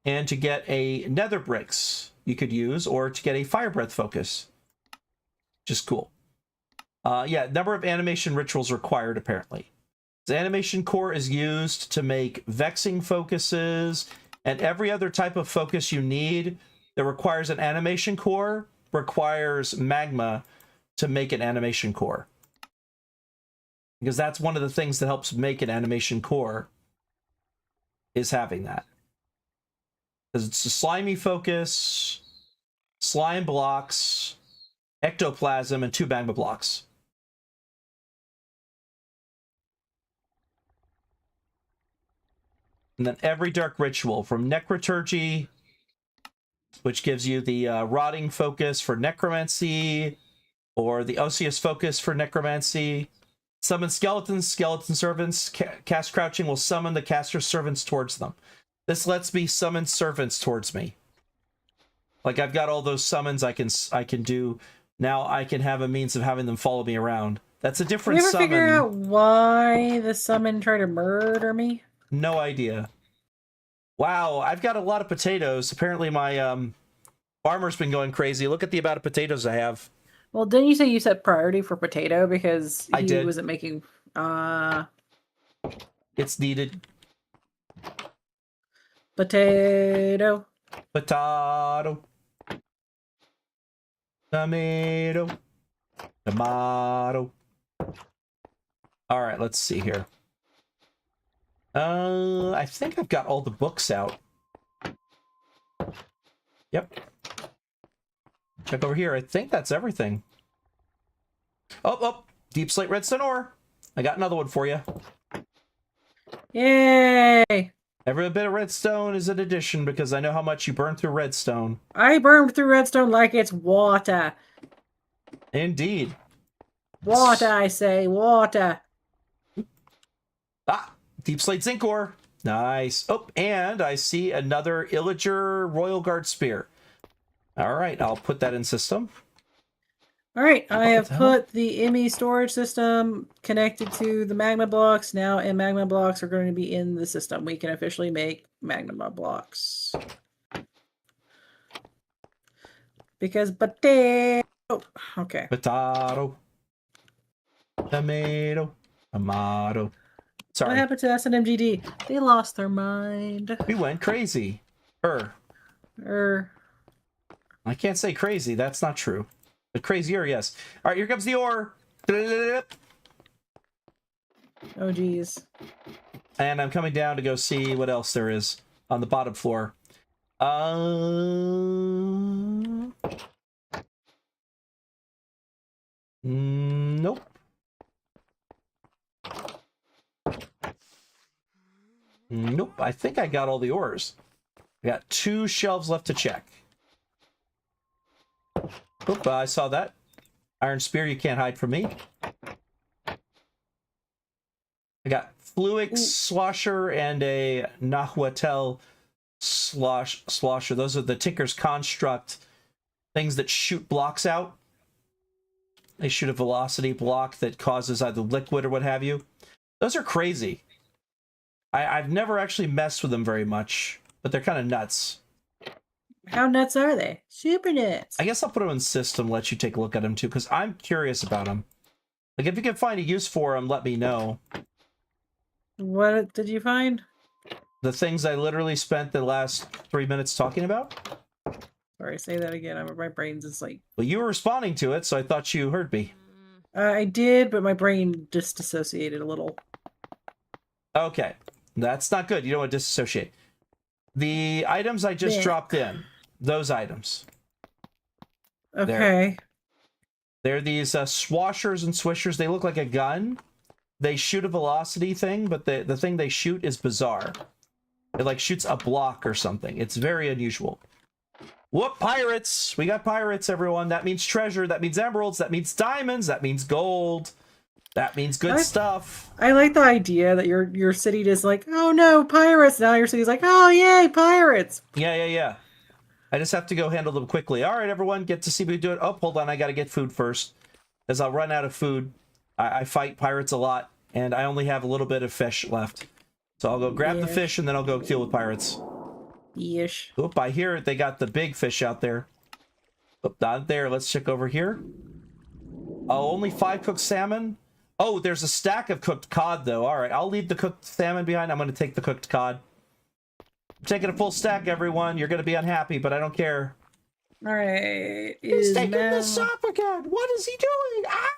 A: And to get a nether bricks, you could use, or to get a fire breath focus. Just cool. Yeah, number of animation rituals required, apparently. The animation core is used to make vexing focuses, and every other type of focus you need that requires an animation core requires magma to make an animation core. Because that's one of the things that helps make an animation core, is having that. Because it's a slimy focus, slime blocks, ectoplasm, and 2 magma blocks. And then every dark ritual, from necroturgy, which gives you the rotting focus for necromancy, or the osseous focus for necromancy. Summon skeletons, skeleton servants. Cast crouching will summon the caster's servants towards them. This lets me summon servants towards me. Like, I've got all those summons I can do now I can have a means of having them follow me around. That's a
B: Did
A: different
B: we ever
A: summon.
B: figure out why the summon tried to murder me?
A: No idea. Wow, I've got a lot of potatoes. Apparently my farmer's been going crazy. Look at the amount of potatoes I have.
B: Well, didn't you say you set priority for potato because
A: I
B: he
A: did.
B: wasn't making
A: It's needed.
B: potato.
A: Potato. Tomato. Tomato. All right, let's see here. I think I've got all the books out. Yep. Check over here. I think that's everything. Oh, deep slate redstone ore. I got another one for you.
B: Yay!
A: Every bit of redstone is an addition because I know how much you burn through redstone.
B: I burned through redstone like it's water.
A: Indeed.
B: Water, I say, water.
A: Ah, deep slate zinc ore. Nice. Oh, and I see another Illager Royal Guard spear. All right, I'll put that in system.
B: All right, I have
A: the hell?
B: put the ME storage system connected to the magma blocks now, and magma blocks are going to be in the system. We can officially make magma blocks. Because potato. Okay.
A: Potato. Tomato. Tomato.
B: What
A: Sorry.
B: happened to SNMGD? They lost their mind.
A: We went crazy. I can't say crazy. That's not true. But crazier, yes. All right, here comes the ore.
B: Oh, geez.
A: And I'm coming down to go see what else there is on the bottom floor. Nope. Nope. I think I got all the ores. I got 2 shelves left to check. Oop, I saw that. Iron spear, you can't hide from me. I got Fluix Slosher and a Nahuatl Slosher. Those are the Tinker's Construct things that shoot blocks out. They shoot a velocity block that causes either liquid or what have you. Those are crazy. I've never actually messed with them very much, but they're kind of nuts.
B: How nuts are they? Super nuts.
A: I guess I'll put them in system, let you take a look at them too, because I'm curious about them. Like, if you can find a use for them, let me know.
B: What did you find?
A: The things I literally spent the last 3 minutes talking about?
B: Sorry, say that again. My brain's just like...
A: Well, you were responding to it, so I thought you heard me.
B: I did, but my brain just dissociated a little.
A: Okay. That's not good. You don't want to disassociate. The items I just dropped in, those items.
B: Okay.
A: They're these swashers and swishers. They look like a gun. They shoot a velocity thing, but the thing they shoot is bizarre. It like shoots a block or something. It's very unusual. Whoop, pirates! We got pirates, everyone. That means treasure. That means emeralds. That means diamonds. That means gold. That means good stuff.
B: I like the idea that your city is like, oh no, pirates. Now your city's like, oh yay, pirates.
A: Yeah. I just have to go handle them quickly. All right, everyone, get to see me do it. Oh, hold on. I got to get food first, as I'll run out of food. I fight pirates a lot, and I only have a little bit of fish left. So I'll go grab the fish, and then I'll go deal with pirates.
B: Yeesh.
A: Oop, I hear they got the big fish out there. Oop, not there. Let's check over here. Oh, only 5 cooked salmon. Oh, there's a stack of cooked cod, though. All right, I'll leave the cooked salmon behind. I'm going to take the cooked cod. I'm taking a full stack, everyone. You're going to be unhappy, but I don't care.
B: All right.
A: He's taking this up again. What is he doing? Ah!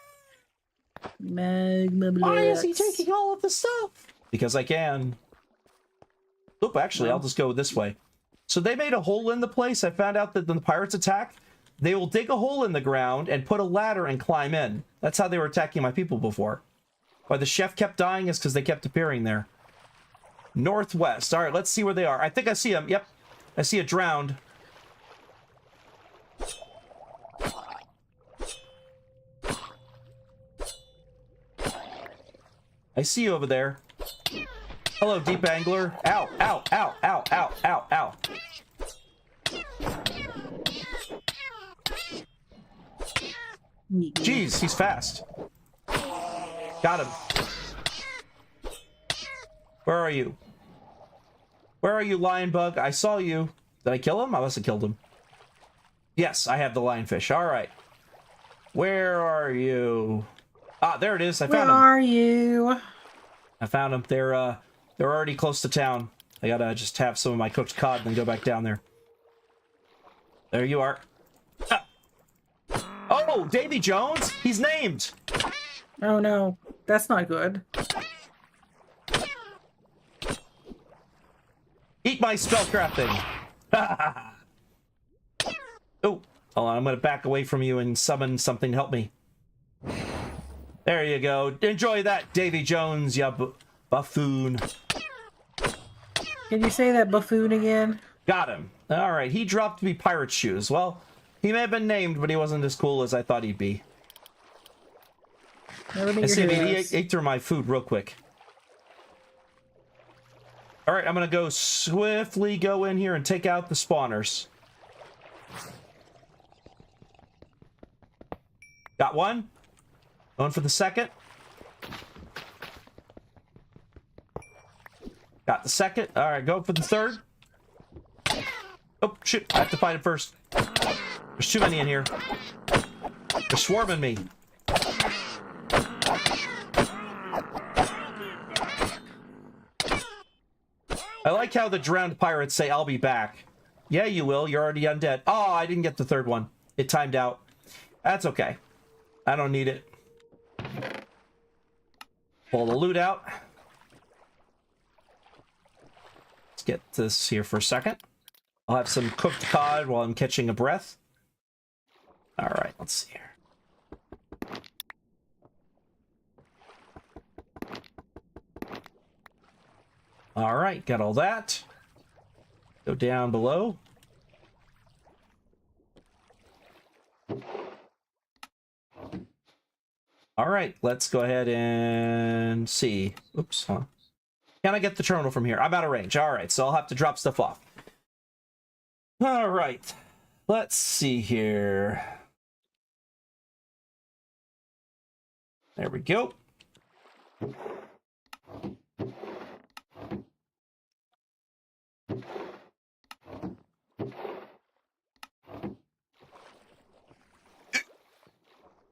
B: Magma blocks.
A: Why is he taking all of the stuff? Because I can. Oop, actually, I'll just go this way. So they made a hole in the place. I found out that when the pirates attack, they will dig a hole in the ground and put a ladder and climb in. That's how they were attacking my people before. Why the chef kept dying is because they kept appearing there. Northwest. All right, let's see where they are. I think I see them. Yep. I see a drowned. I see you over there. Hello, deep angler. Ow, ow, ow, ow, ow, ow, ow. Jeez, he's fast. Got him. Where are you? Where are you, lion bug? I saw you. Did I kill him? I must have killed him. Yes, I have the lionfish. All right. Where are you? Ah, there it is. I found him.
B: Where are you?
A: I found him. They're already close to town. I gotta just have some of my cooked cod and then go back down there. There you are. Ah. Oh, Davy Jones! He's named!
B: Oh no, that's not good.
A: Eat my spellcrafting! Oh, hold on, I'm gonna back away from you and summon something to help me. There you go. Enjoy that, Davy Jones, ya buffoon.
B: Can you say that buffoon again?
A: Got him. Alright, he dropped me pirate shoes. Well, he may have been named, but he wasn't as cool as I thought he'd be.
B: Never
A: I see him. He ate through my food real quick. Alright, I'm gonna go swiftly go in here and take out the spawners. Got one. Going for the second. Got the second. Alright, go for the third. Oh, shoot. I have to fight it first. There's too many in here. They're swarming me. I like how the drowned pirates say, I'll be back. Yeah, you will. You're already undead. Oh, I didn't get the third one. It timed out. That's okay. I don't need it. Pull the loot out. Let's get this here for a second. I'll have some cooked cod while I'm catching a breath. All right, let's see here. All right, got all that. Go down below. All right, let's go ahead and see. Oops, huh? Can I get the terminal from here? I'm out of range. All right, so I'll have to drop stuff off. All right, let's see here. There we go.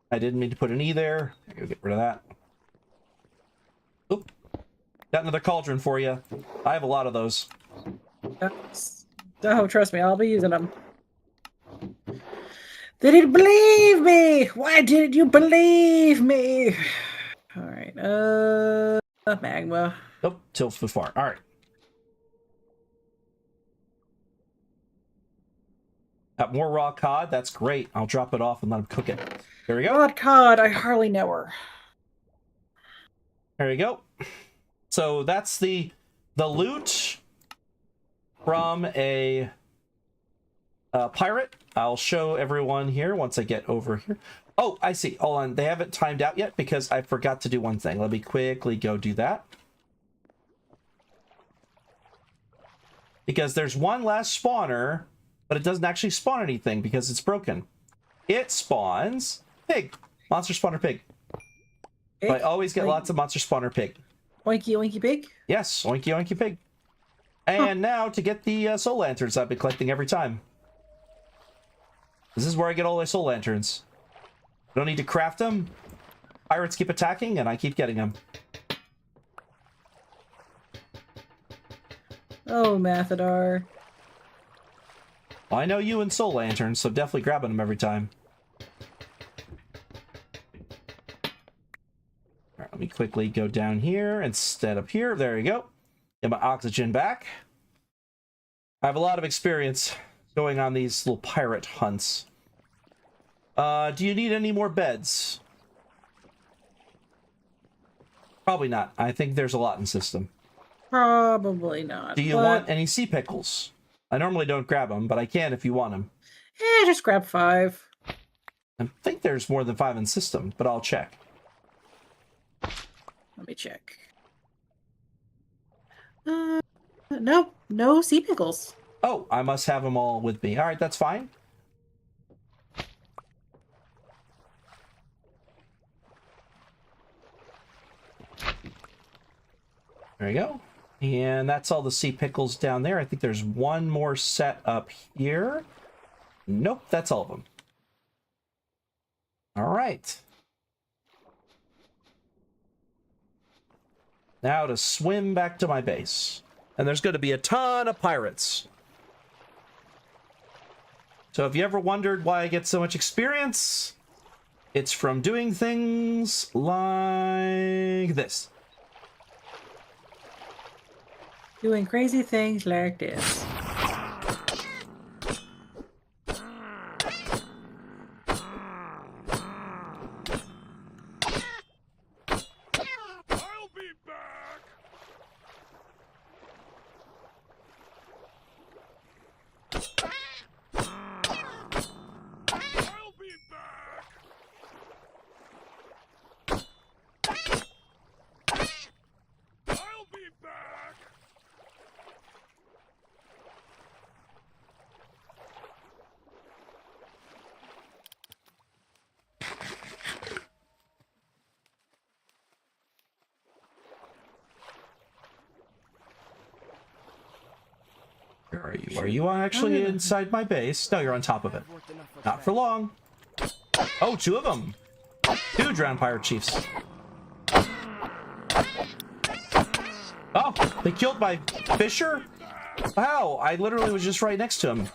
A: I didn't mean to put an E there. Go get rid of that. Oop. Got another cauldron for you. I have a lot of those.
B: Oh, trust me, I'll be using them. They didn't believe me! Why didn't you believe me? Alright, magma.
A: Nope, tilts too far. Alright. Got more raw cod. That's great. I'll drop it off and let him cook it. There we go.
B: God, cod, I hardly know her.
A: There you go. So that's the loot from a pirate. I'll show everyone here once I get over here. Oh, I see. Hold on. They haven't timed out yet because I forgot to do one thing. Let me quickly go do that. Because there's one last spawner, but it doesn't actually spawn anything because it's broken. It spawns pig. Monster spawner pig. So I always get lots of monster spawner pig.
B: Oinky oinky pig?
A: Yes, oinky oinky pig. And now to get the soul lanterns I've been collecting every time. This is where I get all my soul lanterns. I don't need to craft them. Pirates keep attacking and I keep getting them.
B: Oh, Mathadar.
A: Well, I know you and soul lanterns, so definitely grabbing them every time. All right, let me quickly go down here instead up here. There you go. Get my oxygen back. I have a lot of experience going on these little pirate hunts. Do you need any more beds? Probably not. I think there's a lot in system.
B: Probably not.
A: Do you want any sea pickles? I normally don't grab them, but I can if you want them.
B: Just grab 5.
A: I think there's more than 5 in system, but I'll check.
B: Let me check. No, no sea pickles.
A: Oh, I must have them all with me. All right, that's fine. There you go. And that's all the sea pickles down there. I think there's one more set up here. Nope, that's all of them. All right. Now to swim back to my base. And there's going to be a ton of pirates. So if you ever wondered why I get so much experience, it's from doing things like this.
B: Doing crazy things like this.
E: I'll be back. I'll be back. I'll be back.
A: Where are you? Are you actually inside my base? No, you're on top of it. Not for long. Oh, two of them. Two drowned pirate chiefs. Oh, they killed my fisher? Wow, I literally was just right next to him.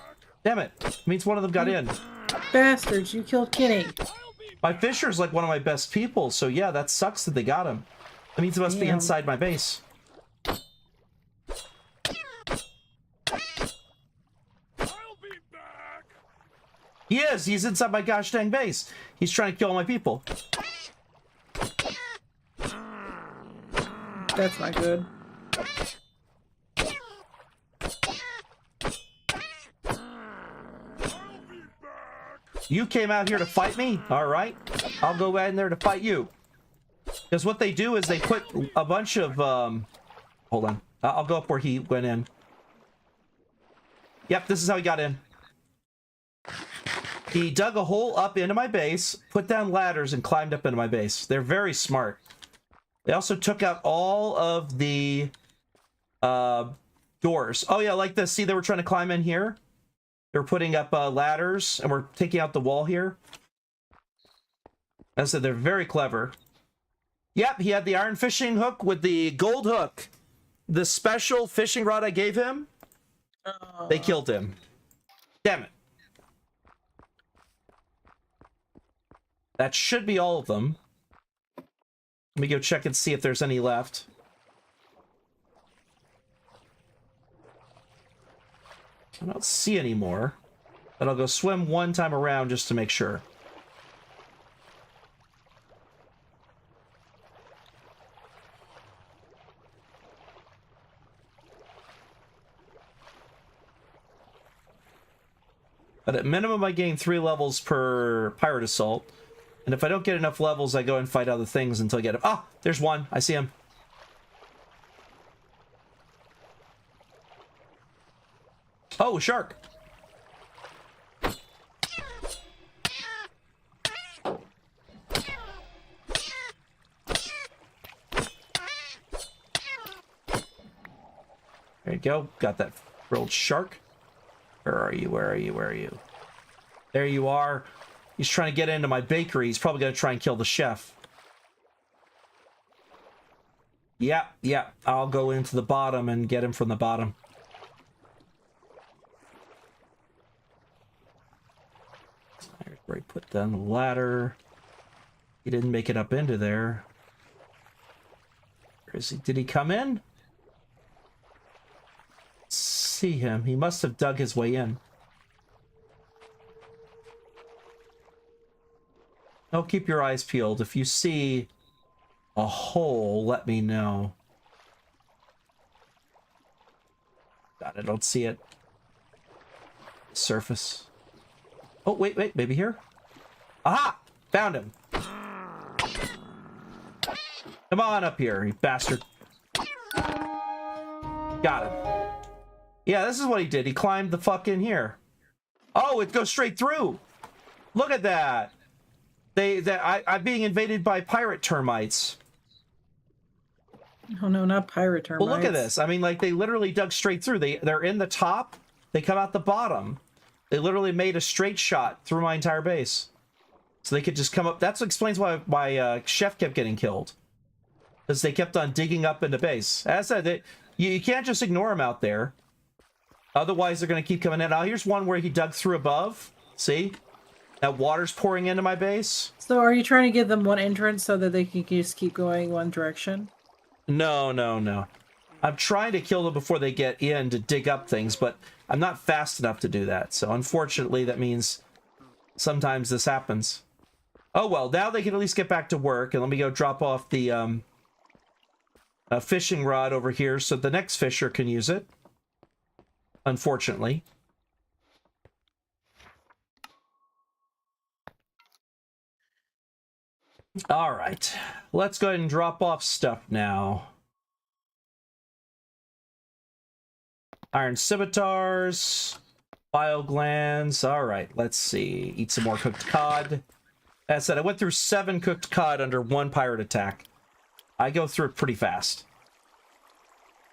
A: Damn it. Means one of them got in.
B: Bastards, you killed Kenny.
A: My fisher's like one of my best people, so yeah, that sucks that they got him. That means it must be
B: Damn.
A: inside my base.
E: I'll be back.
A: He is! He's inside my gosh dang base. He's trying to kill all my people.
B: That's not good.
A: You came out here to fight me? Alright. I'll go in there to fight you. Because what they do is they put a bunch of, hold on. I'll go up where he went in. Yep, this is how he got in. He dug a hole up into my base, put down ladders, and climbed up into my base. They're very smart. They also took out all of the doors. Oh yeah, like this. See, they were trying to climb in here. They're putting up ladders, and we're taking out the wall here. As I said, they're very clever. Yep, he had the iron fishing hook with the gold hook. The special fishing rod I gave him, they killed him. Damn it. That should be all of them. Let me go check and see if there's any left. I don't see any more, but I'll go swim one time around just to make sure. But at minimum, I gain 3 levels per pirate assault. And if I don't get enough levels, I go and fight other things until I get him. Ah, there's one. I see him. Oh, a shark. There you go. Got that grilled shark. Where are you? Where are you? Where are you? There you are. He's trying to get into my bakery. He's probably going to try and kill the chef. Yeah, yeah. I'll go into the bottom and get him from the bottom. There's where he put down the ladder. He didn't make it up into there. Where is he? Did he come in? See him. He must have dug his way in. Oh, keep your eyes peeled. If you see a hole, let me know. God, I don't see it. Surface. Oh, wait, wait. Maybe here? Aha! Found him. Come on up here, you bastard. Got him. Yeah, this is what he did. He climbed the fuck in here. Oh, it goes straight through. Look at that. I'm being invaded by pirate termites.
B: Oh no, not pirate termites.
A: Well, look at this. I mean, like, they literally dug straight through. They're in the top. They come out the bottom. They literally made a straight shot through my entire base. So they could just come up. That explains why my chef kept getting killed. Because they kept on digging up into base. As I said, you can't just ignore them out there. Otherwise, they're going to keep coming in. Now, here's one where he dug through above. See? That water's pouring into my base.
B: So are you trying to give them one entrance so that they can just keep going one direction?
A: No, no, no. I'm trying to kill them before they get in to dig up things, but I'm not fast enough to do that. So unfortunately, that means sometimes this happens. Oh, well, now they can at least get back to work. And let me go drop off the fishing rod over here so the next fisher can use it. Unfortunately. All right. Let's go ahead and drop off stuff now. Iron scimitars, bile glands. All right, let's see. Eat some more cooked cod. As I said, I went through 7 cooked cod under 1 pirate attack. I go through it pretty fast.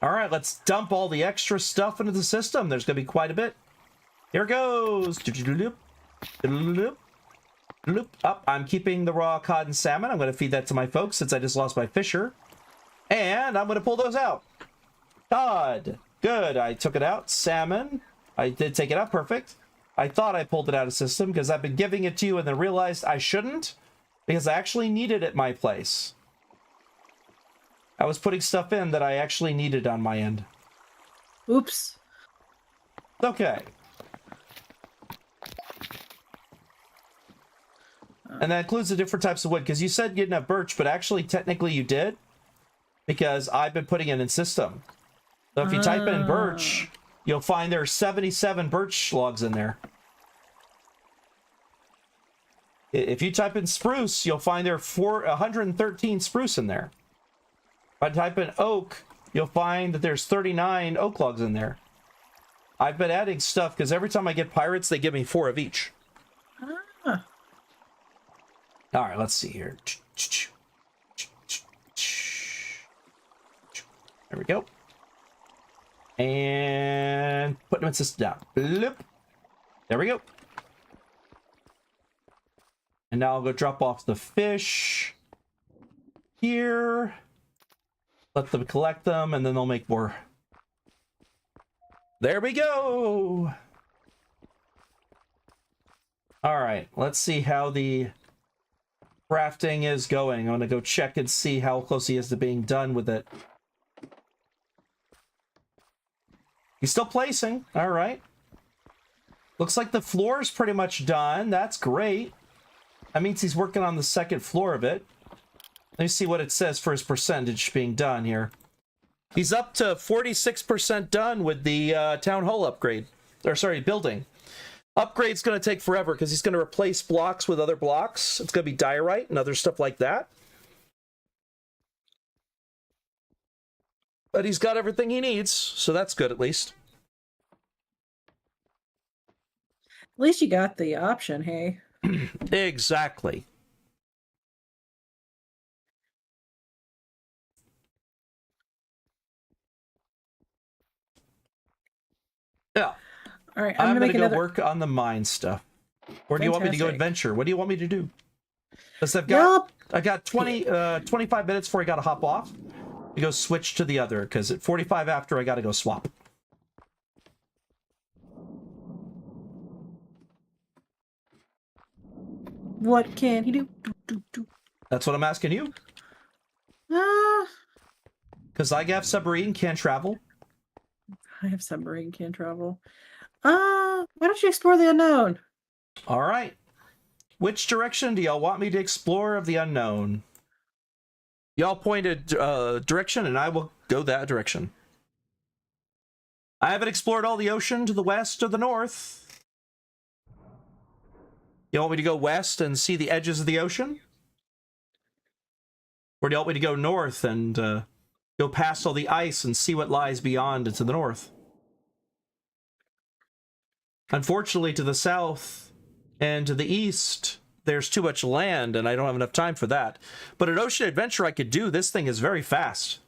A: All right, let's dump all the extra stuff into the system. There's going to be quite a bit. Here goes. Up. I'm keeping the raw cod and salmon. I'm going to feed that to my folks since I just lost my fisher. And I'm going to pull those out. Cod. Good. I took it out. Salmon. I did take it out. Perfect. I thought I pulled it out of system because I've been giving it to you and then realized I shouldn't because I actually needed it at my place. I was putting stuff in that I actually needed on my end.
B: Oops.
A: It's okay. And that includes the different types of wood, because you said you didn't have birch, but actually, technically, you did, because I've been putting it in system. So if you type in birch, you'll find there are 77 birch logs in there. If you type in spruce, you'll find there are 113 spruce in there. If I type in oak, you'll find that there's 39 oak logs in there. I've been adding stuff, because every time I get pirates, they give me 4 of each.
B: Ah.
A: All right, let's see here. There we go. And put them in system down. Bloop. There we go. And now I'll go drop off the fish here. Let them collect them, and then they'll make more. There we go. All right, let's see how the crafting is going. I'm going to go check and see how close he is to being done with it. He's still placing. All right. Looks like the floor is pretty much done. That's great. That means he's working on the second floor of it. Let me see what it says for his percentage being done here. He's up to 46% done with the town hall upgrade. Or sorry, building. Upgrade's going to take forever because he's going to replace blocks with other blocks. It's going to be diorite and other stuff like that. But he's got everything he needs, so that's good at least.
B: At least you got the option, hey?
A: Exactly. Yeah.
B: All right,
A: I'm
B: going to
A: go work on the mine stuff. Or do you want me to go
B: Fantastic.
A: adventure? What do you want me to do? Because
B: Yup.
A: I got 25 minutes before I got to hop off. You go switch to the other, because at 45 after, I got to go swap.
B: What can he do?
A: That's what I'm asking you.
B: Ah,
A: Because I have submarine, can't travel.
B: I have submarine, can't travel. Why don't you explore the unknown?
A: All right. Which direction do y'all want me to explore of the unknown? Y'all pointed direction, and I will go that direction. I haven't explored all the ocean to the west or the north. You want me to go west and see the edges of the ocean? Or do you want me to go north and go past all the ice and see what lies beyond and to the north? Unfortunately, to the south and to the east, there's too much land, and I don't have enough time for that. But an ocean adventure I could do. This thing is very fast.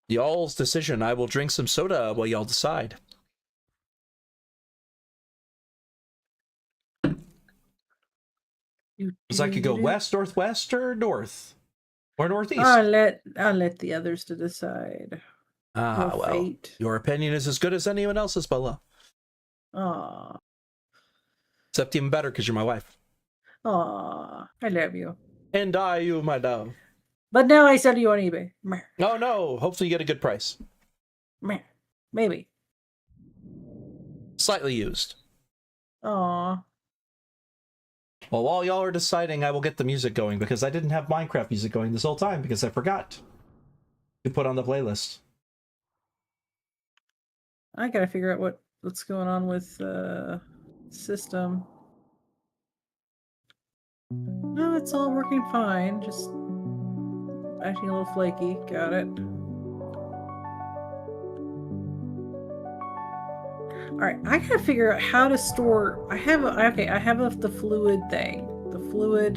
A: Y'all's decision. I will drink some soda while y'all decide. Because I could go west, northwest, or north. Or northeast.
B: I'll let the others to decide.
A: Ah,
B: Your
A: well,
B: fate.
A: your opinion is as good as anyone else's, Bella.
B: Aw.
A: Except even better because you're my wife.
B: Aw. I love you.
A: And I, you, my dove.
B: But now I sell you on eBay. Meh.
A: Oh no, hopefully you get a good price.
B: Meh. Maybe.
A: Slightly used.
B: Aw.
A: Well, while y'all are deciding, I will get the music going because I didn't have Minecraft music going this whole time because I forgot to put on the playlist.
B: I gotta figure out what's going on with system. No, it's all working fine. Just acting a little flaky. Got it. Alright, I gotta figure out how to store. I have the fluid thing. The fluid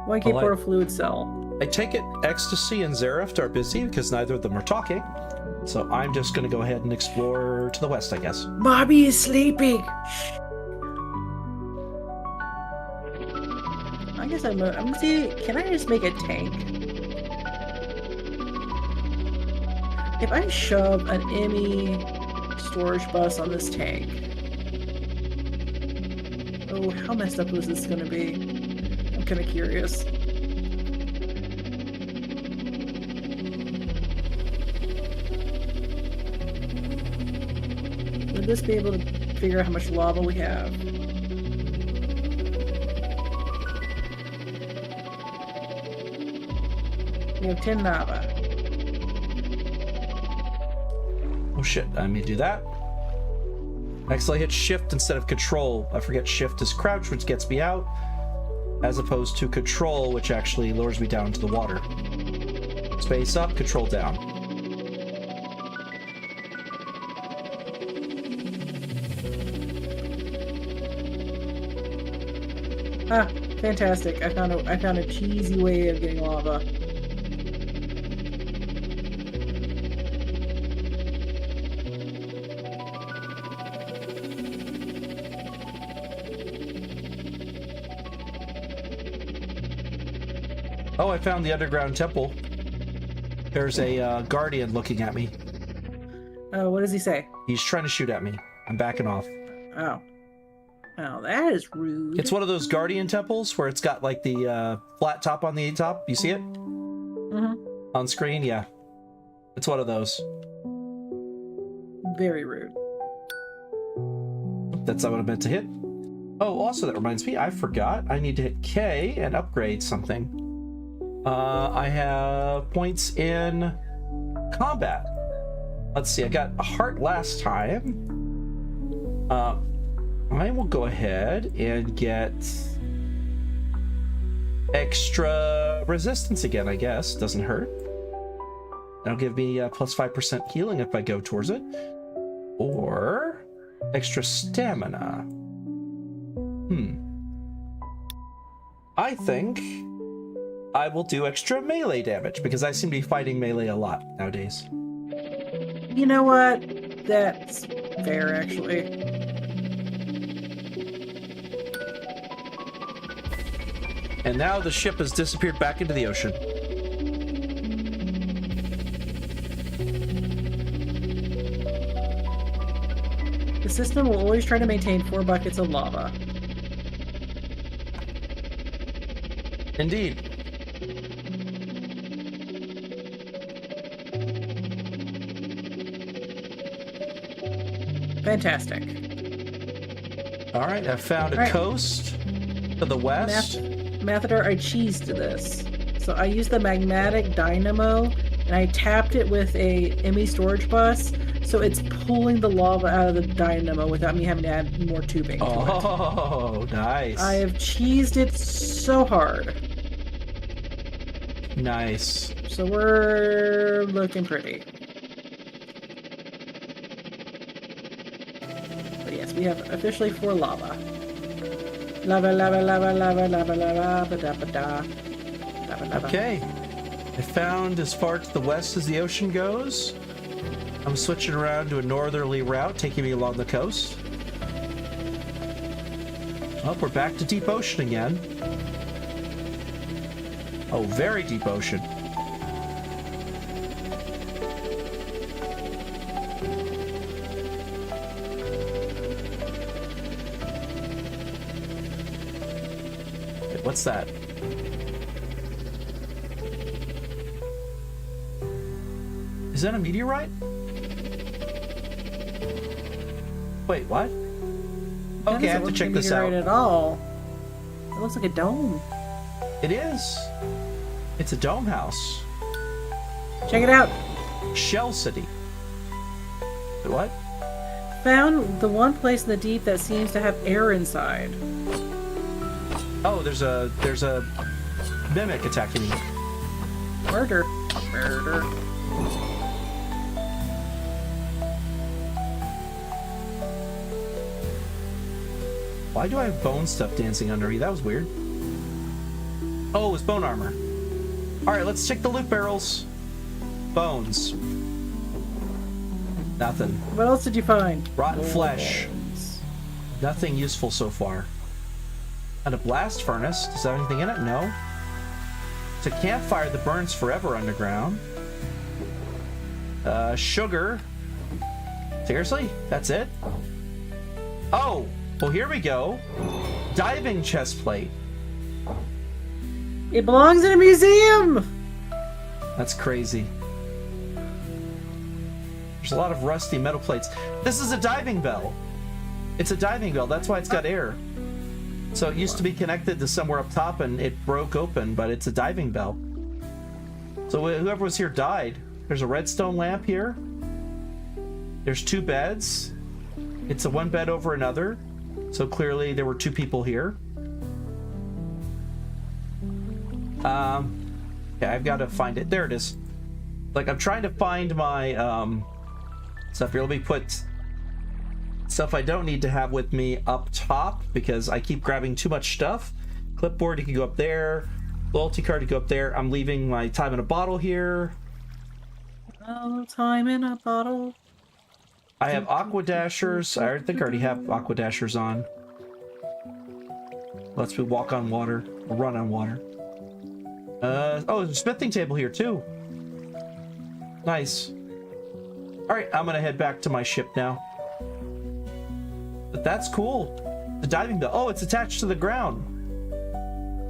B: 1K portal fluid cell.
A: I take it Ecstasy and Zereft are busy because neither of them are talking. So I'm just going to go ahead and explore to the west, I guess.
B: Bobby is sleeping! I guess I'm gonna see, can I just make a tank? If I shove an ME storage bus on this tank... Oh, how messed up was this gonna be? I'm kinda curious. Would this be able to figure out how much lava we have? We have 10 lava.
A: Oh shit, I may do that. Actually, I hit shift instead of control. I forget shift is crouch, which gets me out, as opposed to control, which actually lowers me down to the water. Space up, control down.
B: Ah, fantastic. I found a cheesy way of getting lava.
A: Oh, I found the underground temple. There's a guardian looking at me.
B: Oh, what does he say?
A: He's trying to shoot at me. I'm backing off.
B: Oh. Oh, that is rude.
A: It's one of those guardian temples where it's got like the flat top on the top. You see it?
B: Mm-hmm.
A: On screen? Yeah. It's one of those.
B: Very rude.
A: That's not what I meant to hit. Oh, also that reminds me, I forgot. I need to hit K and upgrade something. I have points in combat. Let's see, I got a heart last time. I will go ahead and get extra resistance again, I guess. Doesn't hurt. That'll give me plus 5% healing if I go towards it. Or extra stamina. I think I will do extra melee damage because I seem to be fighting melee a lot nowadays.
B: You know what? That's fair, actually.
A: And now the ship has disappeared back into the ocean.
B: The system will always try to maintain 4 buckets of lava.
A: Indeed.
B: Fantastic.
A: All right, I found a
B: All right.
A: coast to the west.
B: Mathador, I cheesed this. So I used the magmatic dynamo and I tapped it with a ME storage bus, so it's pulling the lava out of the dynamo without me having to add more tubing to it.
A: Oh, nice.
B: I have cheesed it so hard.
A: Nice.
B: So we're looking pretty. But yes, we have officially 4 lava. Lava, lava, lava, lava, lava, lava, ba da ba da. Lava, lava.
A: Okay. I found as far to the west as the ocean goes. I'm switching around to a northerly route, taking me along the coast. Oh, we're back to deep ocean again. Oh, very deep ocean. Wait, what's that? Is that a meteorite? Wait, what?
B: That
A: Okay, I have
B: doesn't
A: to
B: look
A: check this
B: meteorite
A: out.
B: at all. It looks like a dome.
A: It is. It's a dome house.
B: Check it out.
A: Shell City. Wait, what?
B: Found the one place in the deep that seems to have air inside.
A: Oh, there's a mimic attacking me.
B: Murder. Murder.
A: Why do I have bone stuff dancing under me? That was weird. Oh, it's bone armor. All right, let's check the loot barrels. Bones. Nothing.
B: What else did you find?
A: Rotten flesh.
B: Bones.
A: Nothing useful so far. And a blast furnace. Does that have anything in it? No. It's a campfire that burns forever underground. Sugar. Seriously? That's it? Oh! Well, here we go. Diving chest plate.
B: It belongs in a museum!
A: That's crazy. There's a lot of rusty metal plates. This is a diving bell. It's a diving bell. That's why it's got air. So it used to be connected to somewhere up top and it broke open, but it's a diving bell. So whoever was here died. There's a redstone lamp here. There's 2 beds. It's a one bed over another. So clearly there were 2 people here. Yeah, I've got to find it. There it is. Like, I'm trying to find my stuff here. Let me put stuff I don't need to have with me up top because I keep grabbing too much stuff. Clipboard, you can go up there. Loyalty card, you can go up there. I'm leaving my time in a bottle here.
B: Oh, time in a bottle.
A: I have aqua dashers. I think I already have aqua dashers on. Let's walk on water or run on water. Oh, there's a smithing table here too. Nice. All right, I'm gonna head back to my ship now. But that's cool. The diving bell. Oh, it's attached to the ground.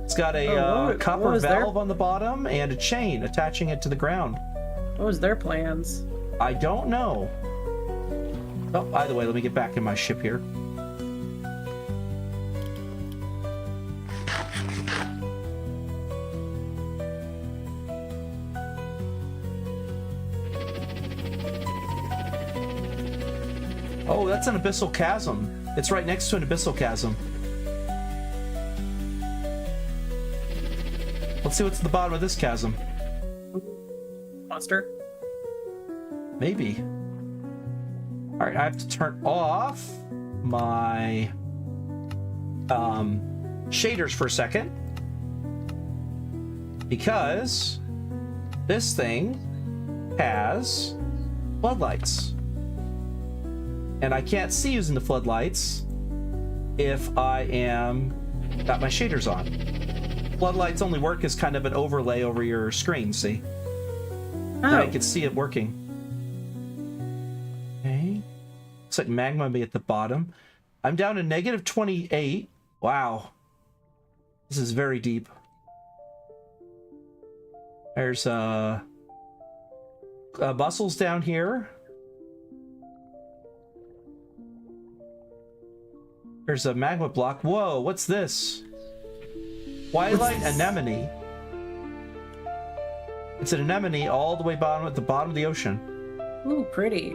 A: It's got a copper valve on the bottom and a chain attaching it to the ground.
B: What was their plans?
A: I don't know. Oh, by the way, let me get back in my ship here. Oh, that's an abyssal chasm. It's right next to an abyssal chasm. Let's see what's at the bottom of this chasm.
B: Monster.
A: Maybe. All right, I have to turn off my shaders for a second because this thing has floodlights. And I can't see using the floodlights if I got my shaders on. Floodlights only work as kind of an overlay over your screen, see?
B: Oh.
A: I can see it working. Okay. Looks like magma may be at the bottom. I'm down to negative 28. Wow. This is very deep. There's mussels down here. There's a magma block. Whoa, what's this? Twilight anemone. It's an anemone all the way at the bottom of the ocean.
B: Ooh, pretty.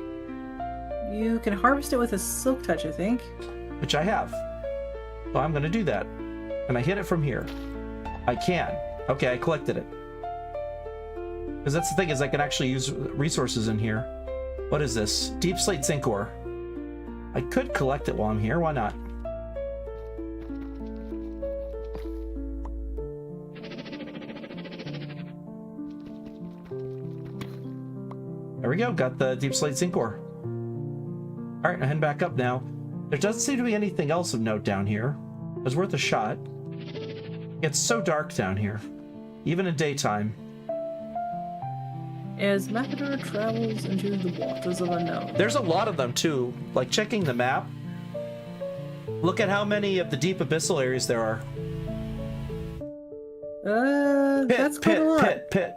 B: You can harvest it with a silk touch, I think.
A: Which I have. So I'm gonna do that. And I hit it from here. I can. Okay, I collected it. Because that's the thing, is I can actually use resources in here. What is this? Deep slate zinc ore. I could collect it while I'm here, why not? we go. Got the deep slate zinc ore. All right, I'm heading back up now. There doesn't seem to be anything else of note down here. It was worth a shot. It's so dark down here, even in daytime.
B: As Matador travels into the waters of unknown.
A: There's a lot of them too. Like checking the map. Look at how many of the deep abyssal areas there are.
B: That's quite a lot.
A: Pit.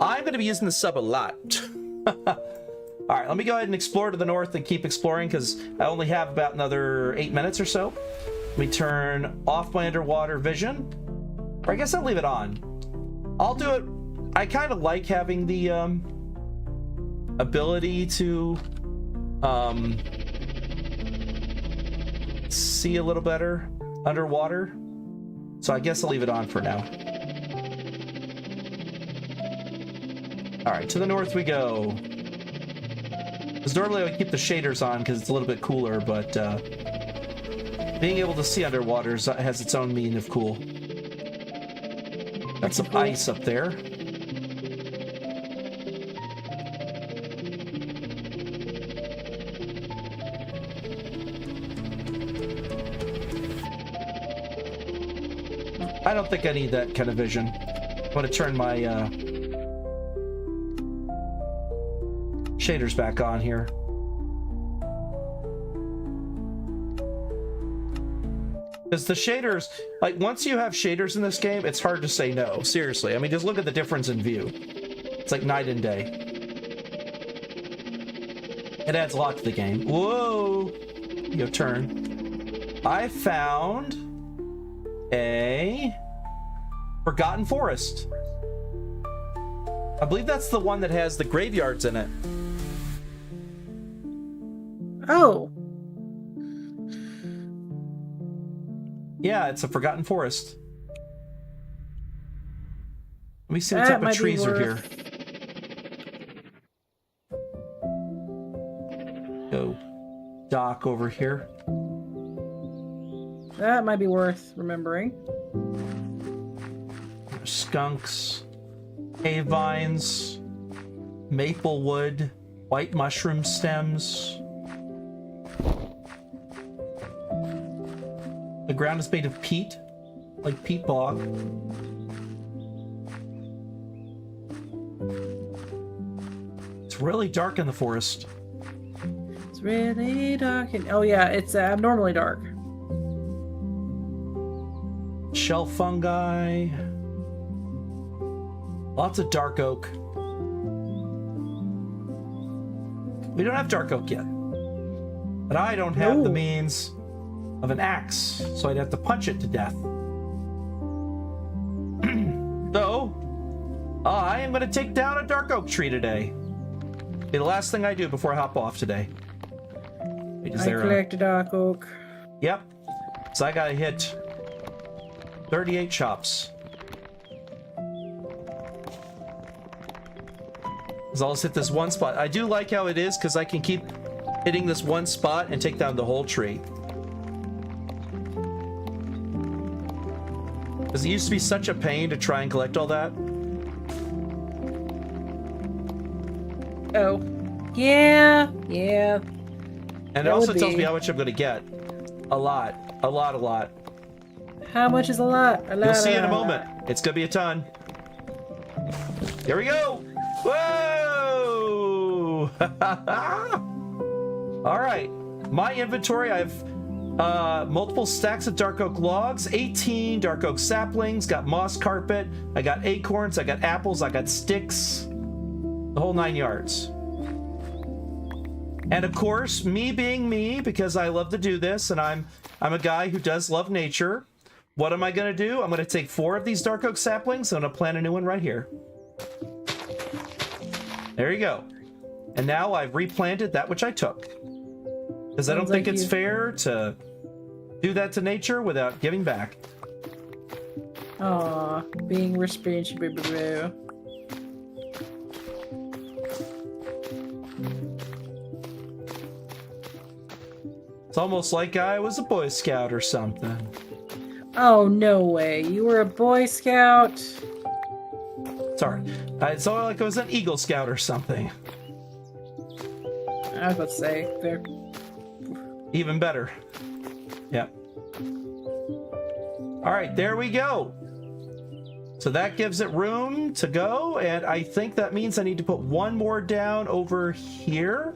A: I'm going to be using the sub a lot. All right, let me go ahead and explore to the north and keep exploring because I only have about another 8 minutes or so. Let me turn off my underwater vision. Or I guess I'll leave it on. I'll do it. I kind of like having the ability to see a little better underwater. So I guess I'll leave it on for now. All right, to the north we go. Because normally I would keep the shaders on because it's a little bit cooler, but being able to see underwater has its own meaning of cool. Got some ice up there. I don't think I need that kind of vision. I'm going to turn my shaders back on here. Because the shaders, like once you have shaders in this game, it's hard to say no. Seriously. I mean, just look at the difference in view. It's like night and day. It adds a lot to the game. Whoa! Your turn. I found a Forgotten Forest. I believe that's the one that has the graveyards in it.
B: Oh.
A: Yeah, it's a Forgotten Forest. Let me see what type of trees are here. Go dock over here.
B: That might be worth remembering.
A: Skunks, cave vines, maple wood, white mushroom stems. The ground is made of peat, like peat bog. It's really dark in the forest.
B: It's really dark. Oh yeah, it's abnormally dark.
A: Shell fungi. Lots of dark oak. We don't have dark oak yet. But I don't have the means of an axe, so I'd have to punch it to death. So, I am going to take down a dark oak tree today. Be the last thing I do before I hop off today. Wait,
B: I collected dark oak.
A: Yep. So I got to hit 38 chops. I'll just hit this one spot. I do like how it is because I can keep hitting this one spot and take down the whole tree. Because it used to be such a pain to try and collect all that.
B: Oh. Yeah.
A: And it also tells me how much I'm going to get. A lot.
B: How much is a lot?
A: You'll see in a moment. It's going to be a ton. Here we go. Whoa! All right. My inventory, I have multiple stacks of dark oak logs, 18 dark oak saplings, got moss carpet, I got acorns, I got apples, I got sticks, the whole 9 yards. And of course, me being me, because I love to do this, and I'm a guy who does love nature. What am I going to do? I'm going to take 4 of these dark oak saplings, and I'm going to plant a new one right here. There you go. And now I've replanted that which I took. Because I don't think it's fair to do that to nature without giving back.
B: Aw, being responsible.
A: It's almost like I was a Boy Scout or something.
B: Oh, no way. You were a Boy Scout?
A: Sorry. It's all like it was an Eagle Scout or something.
B: I was about to say, they're...
A: Even better. Yep. All right, there we go. So that gives it room to go, and I think that means I need to put one more down over here.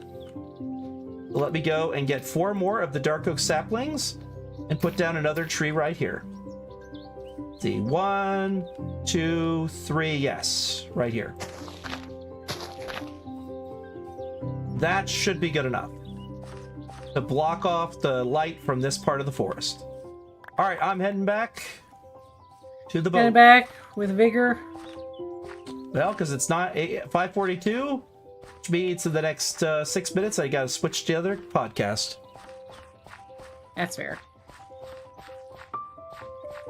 A: Let me go and get 4 more of the dark oak saplings and put down another tree right here. Let's see, 1, 2, 3, yes, right here. That should be good enough to block off the light from this part of the forest. All right, I'm heading back to the boat.
B: Heading back with vigor.
A: Well, because it's not 5:42, which means in the next 6 minutes, I got to switch to the other podcast.
B: That's fair.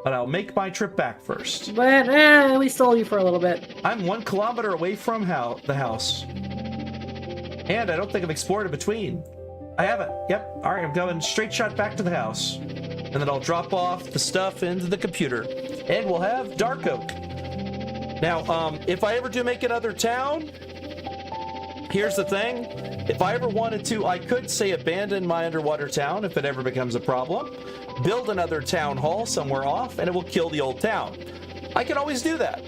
A: But I'll make my trip back first.
B: But we stole you for a little bit.
A: I'm 1 kilometer away from the house. And I don't think I've explored in between. I haven't. Yep. All right, I'm going straight shot back to the house. And then I'll drop off the stuff into the computer. And we'll have dark oak. Now, if I ever do make another town, here's the thing. If I ever wanted to, I could say abandon my underwater town if it ever becomes a problem. Build another town hall somewhere off, and it will kill the old town. I can always do that.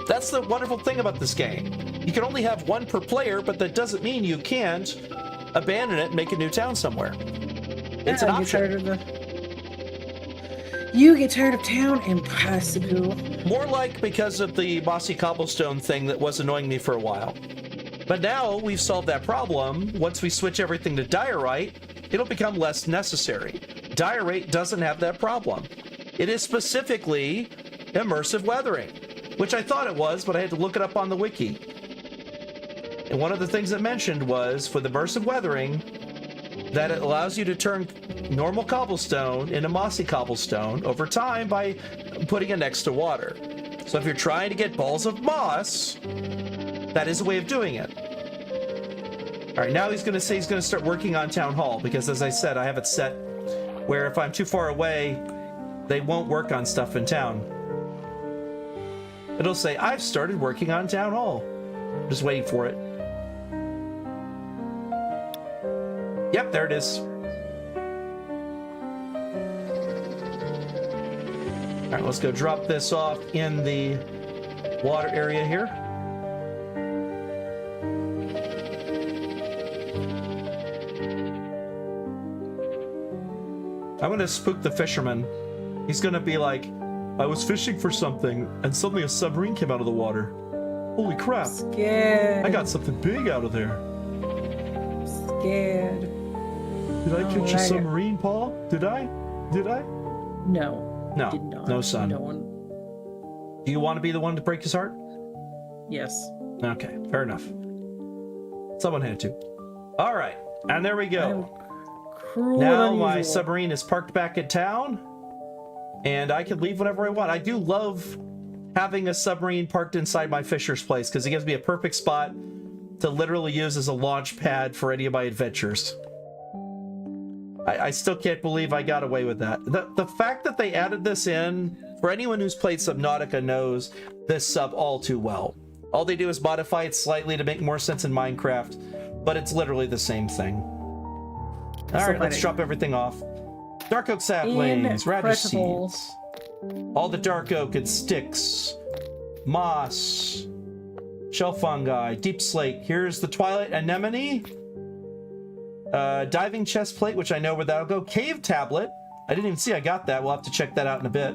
A: That's the wonderful thing about this game. You can only have 1 per player, but that doesn't mean you can't abandon it and make a new town somewhere. It's an option.
B: You get tired of town? Impossible.
A: More like because of the mossy cobblestone thing that was annoying me for a while. But now we've solved that problem. Once we switch everything to diorite, it'll become less necessary. Diorite doesn't have that problem. It is specifically immersive weathering, which I thought it was, but I had to look it up on the wiki. And one of the things it mentioned was, for the immersive weathering, that it allows you to turn normal cobblestone into mossy cobblestone over time by putting it next to water. So if you're trying to get balls of moss, that is a way of doing it. All right, now he's going to say he's going to start working on Town Hall, because as I said, I have it set where if I'm too far away, they won't work on stuff in town. It'll say, I've started working on Town Hall. Just waiting for it. Yep, there it is. All right, let's go drop this off in the water area here. I'm gonna spook the fisherman. He's gonna be like, I was fishing for something and suddenly a submarine came out of the water. Holy crap.
B: Scared.
A: I got something big out of there.
B: Scared.
A: Did I catch a submarine, Paul? Did I?
B: No.
A: No.
B: Did not.
A: No, son.
B: No one.
A: Do you want to be the one to break his heart?
B: Yes.
A: Okay, fair enough. Someone had to. All right, and there we go. Now my submarine is parked back in town, and I can leave whenever I want. I do love having a submarine parked inside my fisher's place because it gives me a perfect spot to literally use as a launch pad for any of my adventures. I still can't believe I got away with that. The fact that they added this in, for anyone who's played Subnautica knows this sub all too well. All they do is modify it slightly to make more sense in Minecraft, but it's literally the same thing. All right, let's drop everything off. Dark oak saplings, radish seeds, all the dark oak and sticks, moss, shell fungi, deep slate. Here's the twilight anemone. Diving chest plate, which I know where that'll go. Cave tablet. I didn't even see I got that. We'll have to check that out in a bit.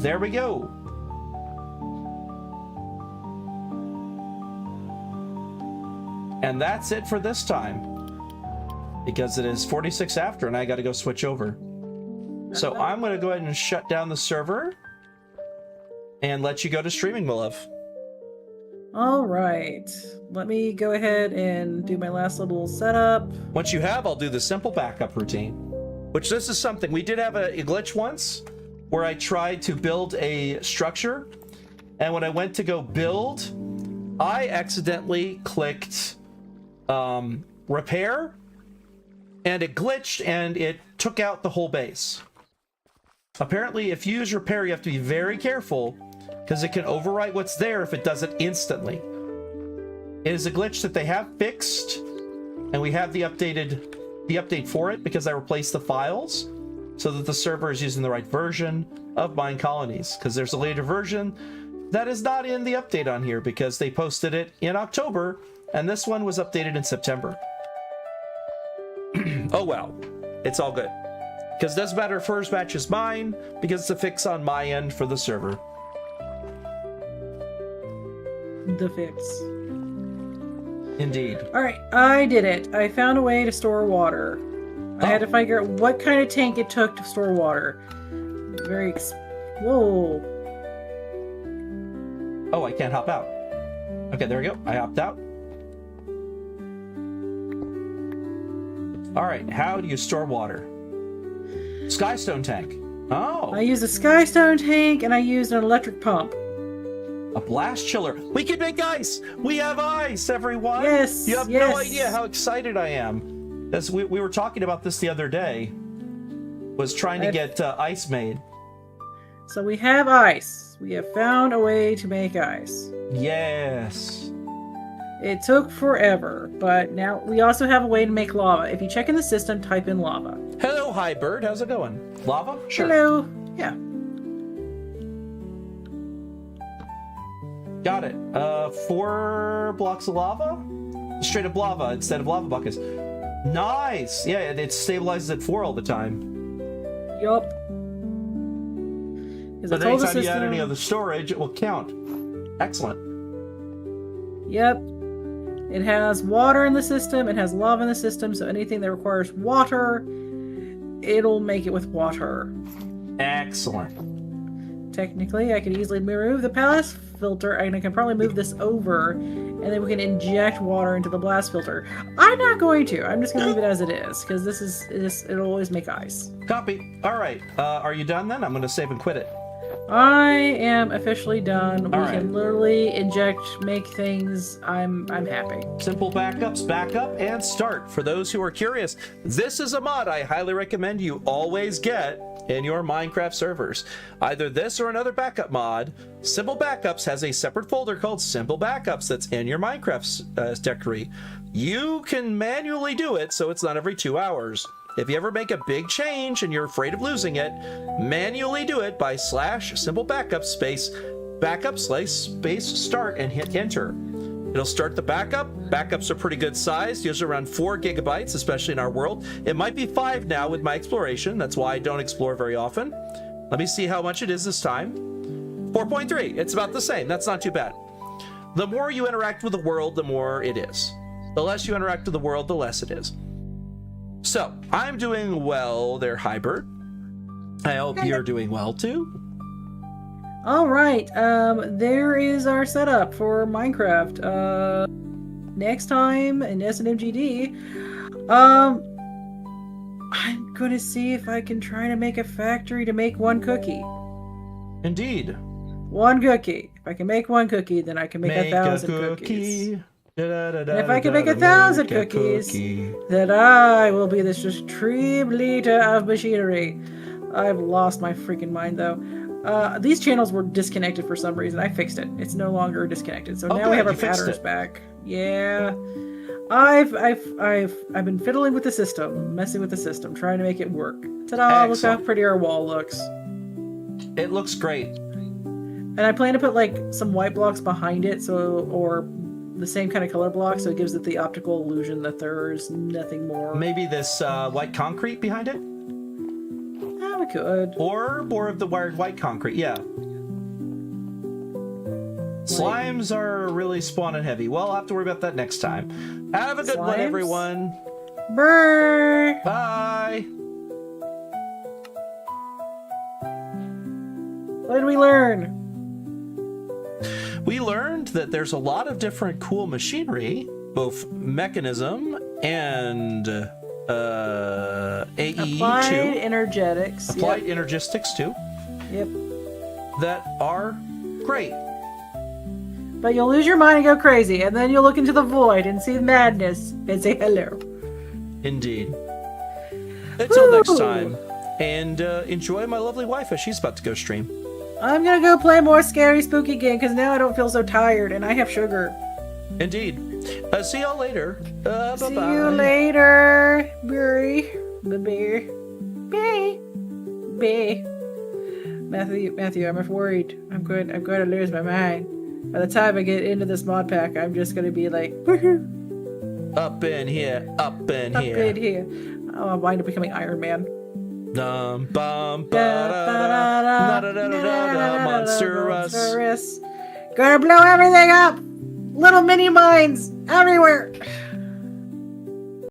A: There we go. And that's it for this time. Because it is 46 after and I got to go switch over. So I'm going to go ahead and shut down the server and let you go to streaming, my love.
B: All right. Let me go ahead and do my last little setup.
A: Once you have, I'll do the simple backup routine, which this is something we did have a glitch once where I tried to build a structure. And when I went to go build, I accidentally clicked repair and it glitched and it took out the whole base. Apparently, if you use repair, you have to be very careful because it can overwrite what's there if it does it instantly. It is a glitch that they have fixed, and we have the update for it because I replaced the files so that the server is using the right version of Mine Colonies, because there's a later version that is not in the update on here because they posted it in October, and this one was updated in September. Oh well, it's all good. Because it doesn't matter if first batch is mine, because it's a fix on my end for the server.
B: The fix.
A: Indeed.
B: Alright, I did it. I found a way to store water. I had to figure out what kind of tank it took to store water. Whoa.
A: Oh, I can't hop out. Okay, there we go. I hopped out. Alright, how do you store water? Skystone tank. Oh.
B: I used a Skystone tank and I used an electric pump.
A: A blast chiller. We can make ice. We have ice, everyone.
B: Yes.
A: You have no idea how excited I am. As we were talking about this the other day. Was trying to get ice made.
B: So we have ice. We have found a way to make ice.
A: Yes.
B: It took forever, but now we also have a way to make lava. If you check in the system, type in lava.
A: Hello, hi bird. How's it going? Lava? Sure.
B: Hello. Yeah.
A: Got it. 4 blocks of lava? Straight up lava instead of lava buckets. Nice! Yeah, it stabilizes at 4 all the time.
B: Yup.
A: So then anytime you add any other storage, it will count. Excellent.
B: Yep. It has water in the system, it has lava in the system, so anything that requires water, it'll make it with water.
A: Excellent.
B: Technically, I can easily remove the blast filter, and I can probably move this over, and then we can inject water into the blast filter. I'm not going to. I'm just going to leave it as it is, because it'll always make ice.
A: Copy. All right. Are you done then? I'm going to save and quit it.
B: I am officially done. We
A: All right.
B: can literally inject, make things. I'm happy.
A: Simple backups, backup, and start. For those who are curious, this is a mod I highly recommend you always get in your Minecraft servers. Either this or another backup mod. Simple Backups has a separate folder called Simple Backups that's in your Minecraft directory. You can manually do it, so it's not every 2 hours. If you ever make a big change and you're afraid of losing it, manually do it by /simple backup space backup space start and hit enter. It'll start the backup. Backups are pretty good size, usually around 4 gigabytes, especially in our world. It might be 5 now with my exploration. That's why I don't explore very often. Let me see how much it is this time. 4.3. It's about the same. That's not too bad. The more you interact with the world, the more it is. The less you interact with the world, the less it is. So, I'm doing well there, Hybrid. I hope you're doing well too.
B: All right, there is our setup for Minecraft. Next time in SNMGD, I'm gonna see if I can try to make a factory to make 1 cookie.
A: Indeed.
B: 1 cookie. If I can make 1 cookie, then I can make 1,000 cookies. And if I can make 1,000 cookies, then I will be the supreme leader of machinery. I've lost my freaking mind, though. These channels were disconnected for some reason. I fixed it. It's no longer disconnected. So now we have our patterns back. Yeah. I've been fiddling with the system, messing with the system, trying to make it work. Ta-da! Look how pretty our wall looks.
A: It looks great.
B: And I plan to put like some white blocks behind it, or the same kind of color block, so it gives it the optical illusion that there's nothing more.
A: Maybe this white concrete behind it?
B: Yeah, we could.
A: Or more of the wired white concrete, yeah. Slimes are really spawn heavy. Well, I'll have to worry about that next time. Have a good one, everyone.
B: Brr.
A: Bye.
B: What did we learn?
A: We learned that there's a lot of different cool machinery, both mechanism and AE2.
B: Applied energetics.
A: Applied energetics too.
B: Yep.
A: That are great.
B: But you'll lose your mind and go crazy, and then you'll look into the void and see madness and say hello.
A: Indeed. Until next time, and enjoy my lovely wife as she's about to go stream.
B: I'm gonna go play more scary spooky game because now I don't feel so tired and I have sugar.
A: Indeed. See y'all later. Bye-bye.
B: See you later. Bye. Bye. Bye. Bye. Matthew, I'm worried. I'm going to lose my mind. By the time I get into this mod pack, I'm just going to be like, woohoo.
A: Up in here.
B: Up in here. Oh, I'm wind up becoming Iron Man. Monster us. Gonna blow everything up. Little mini mines everywhere.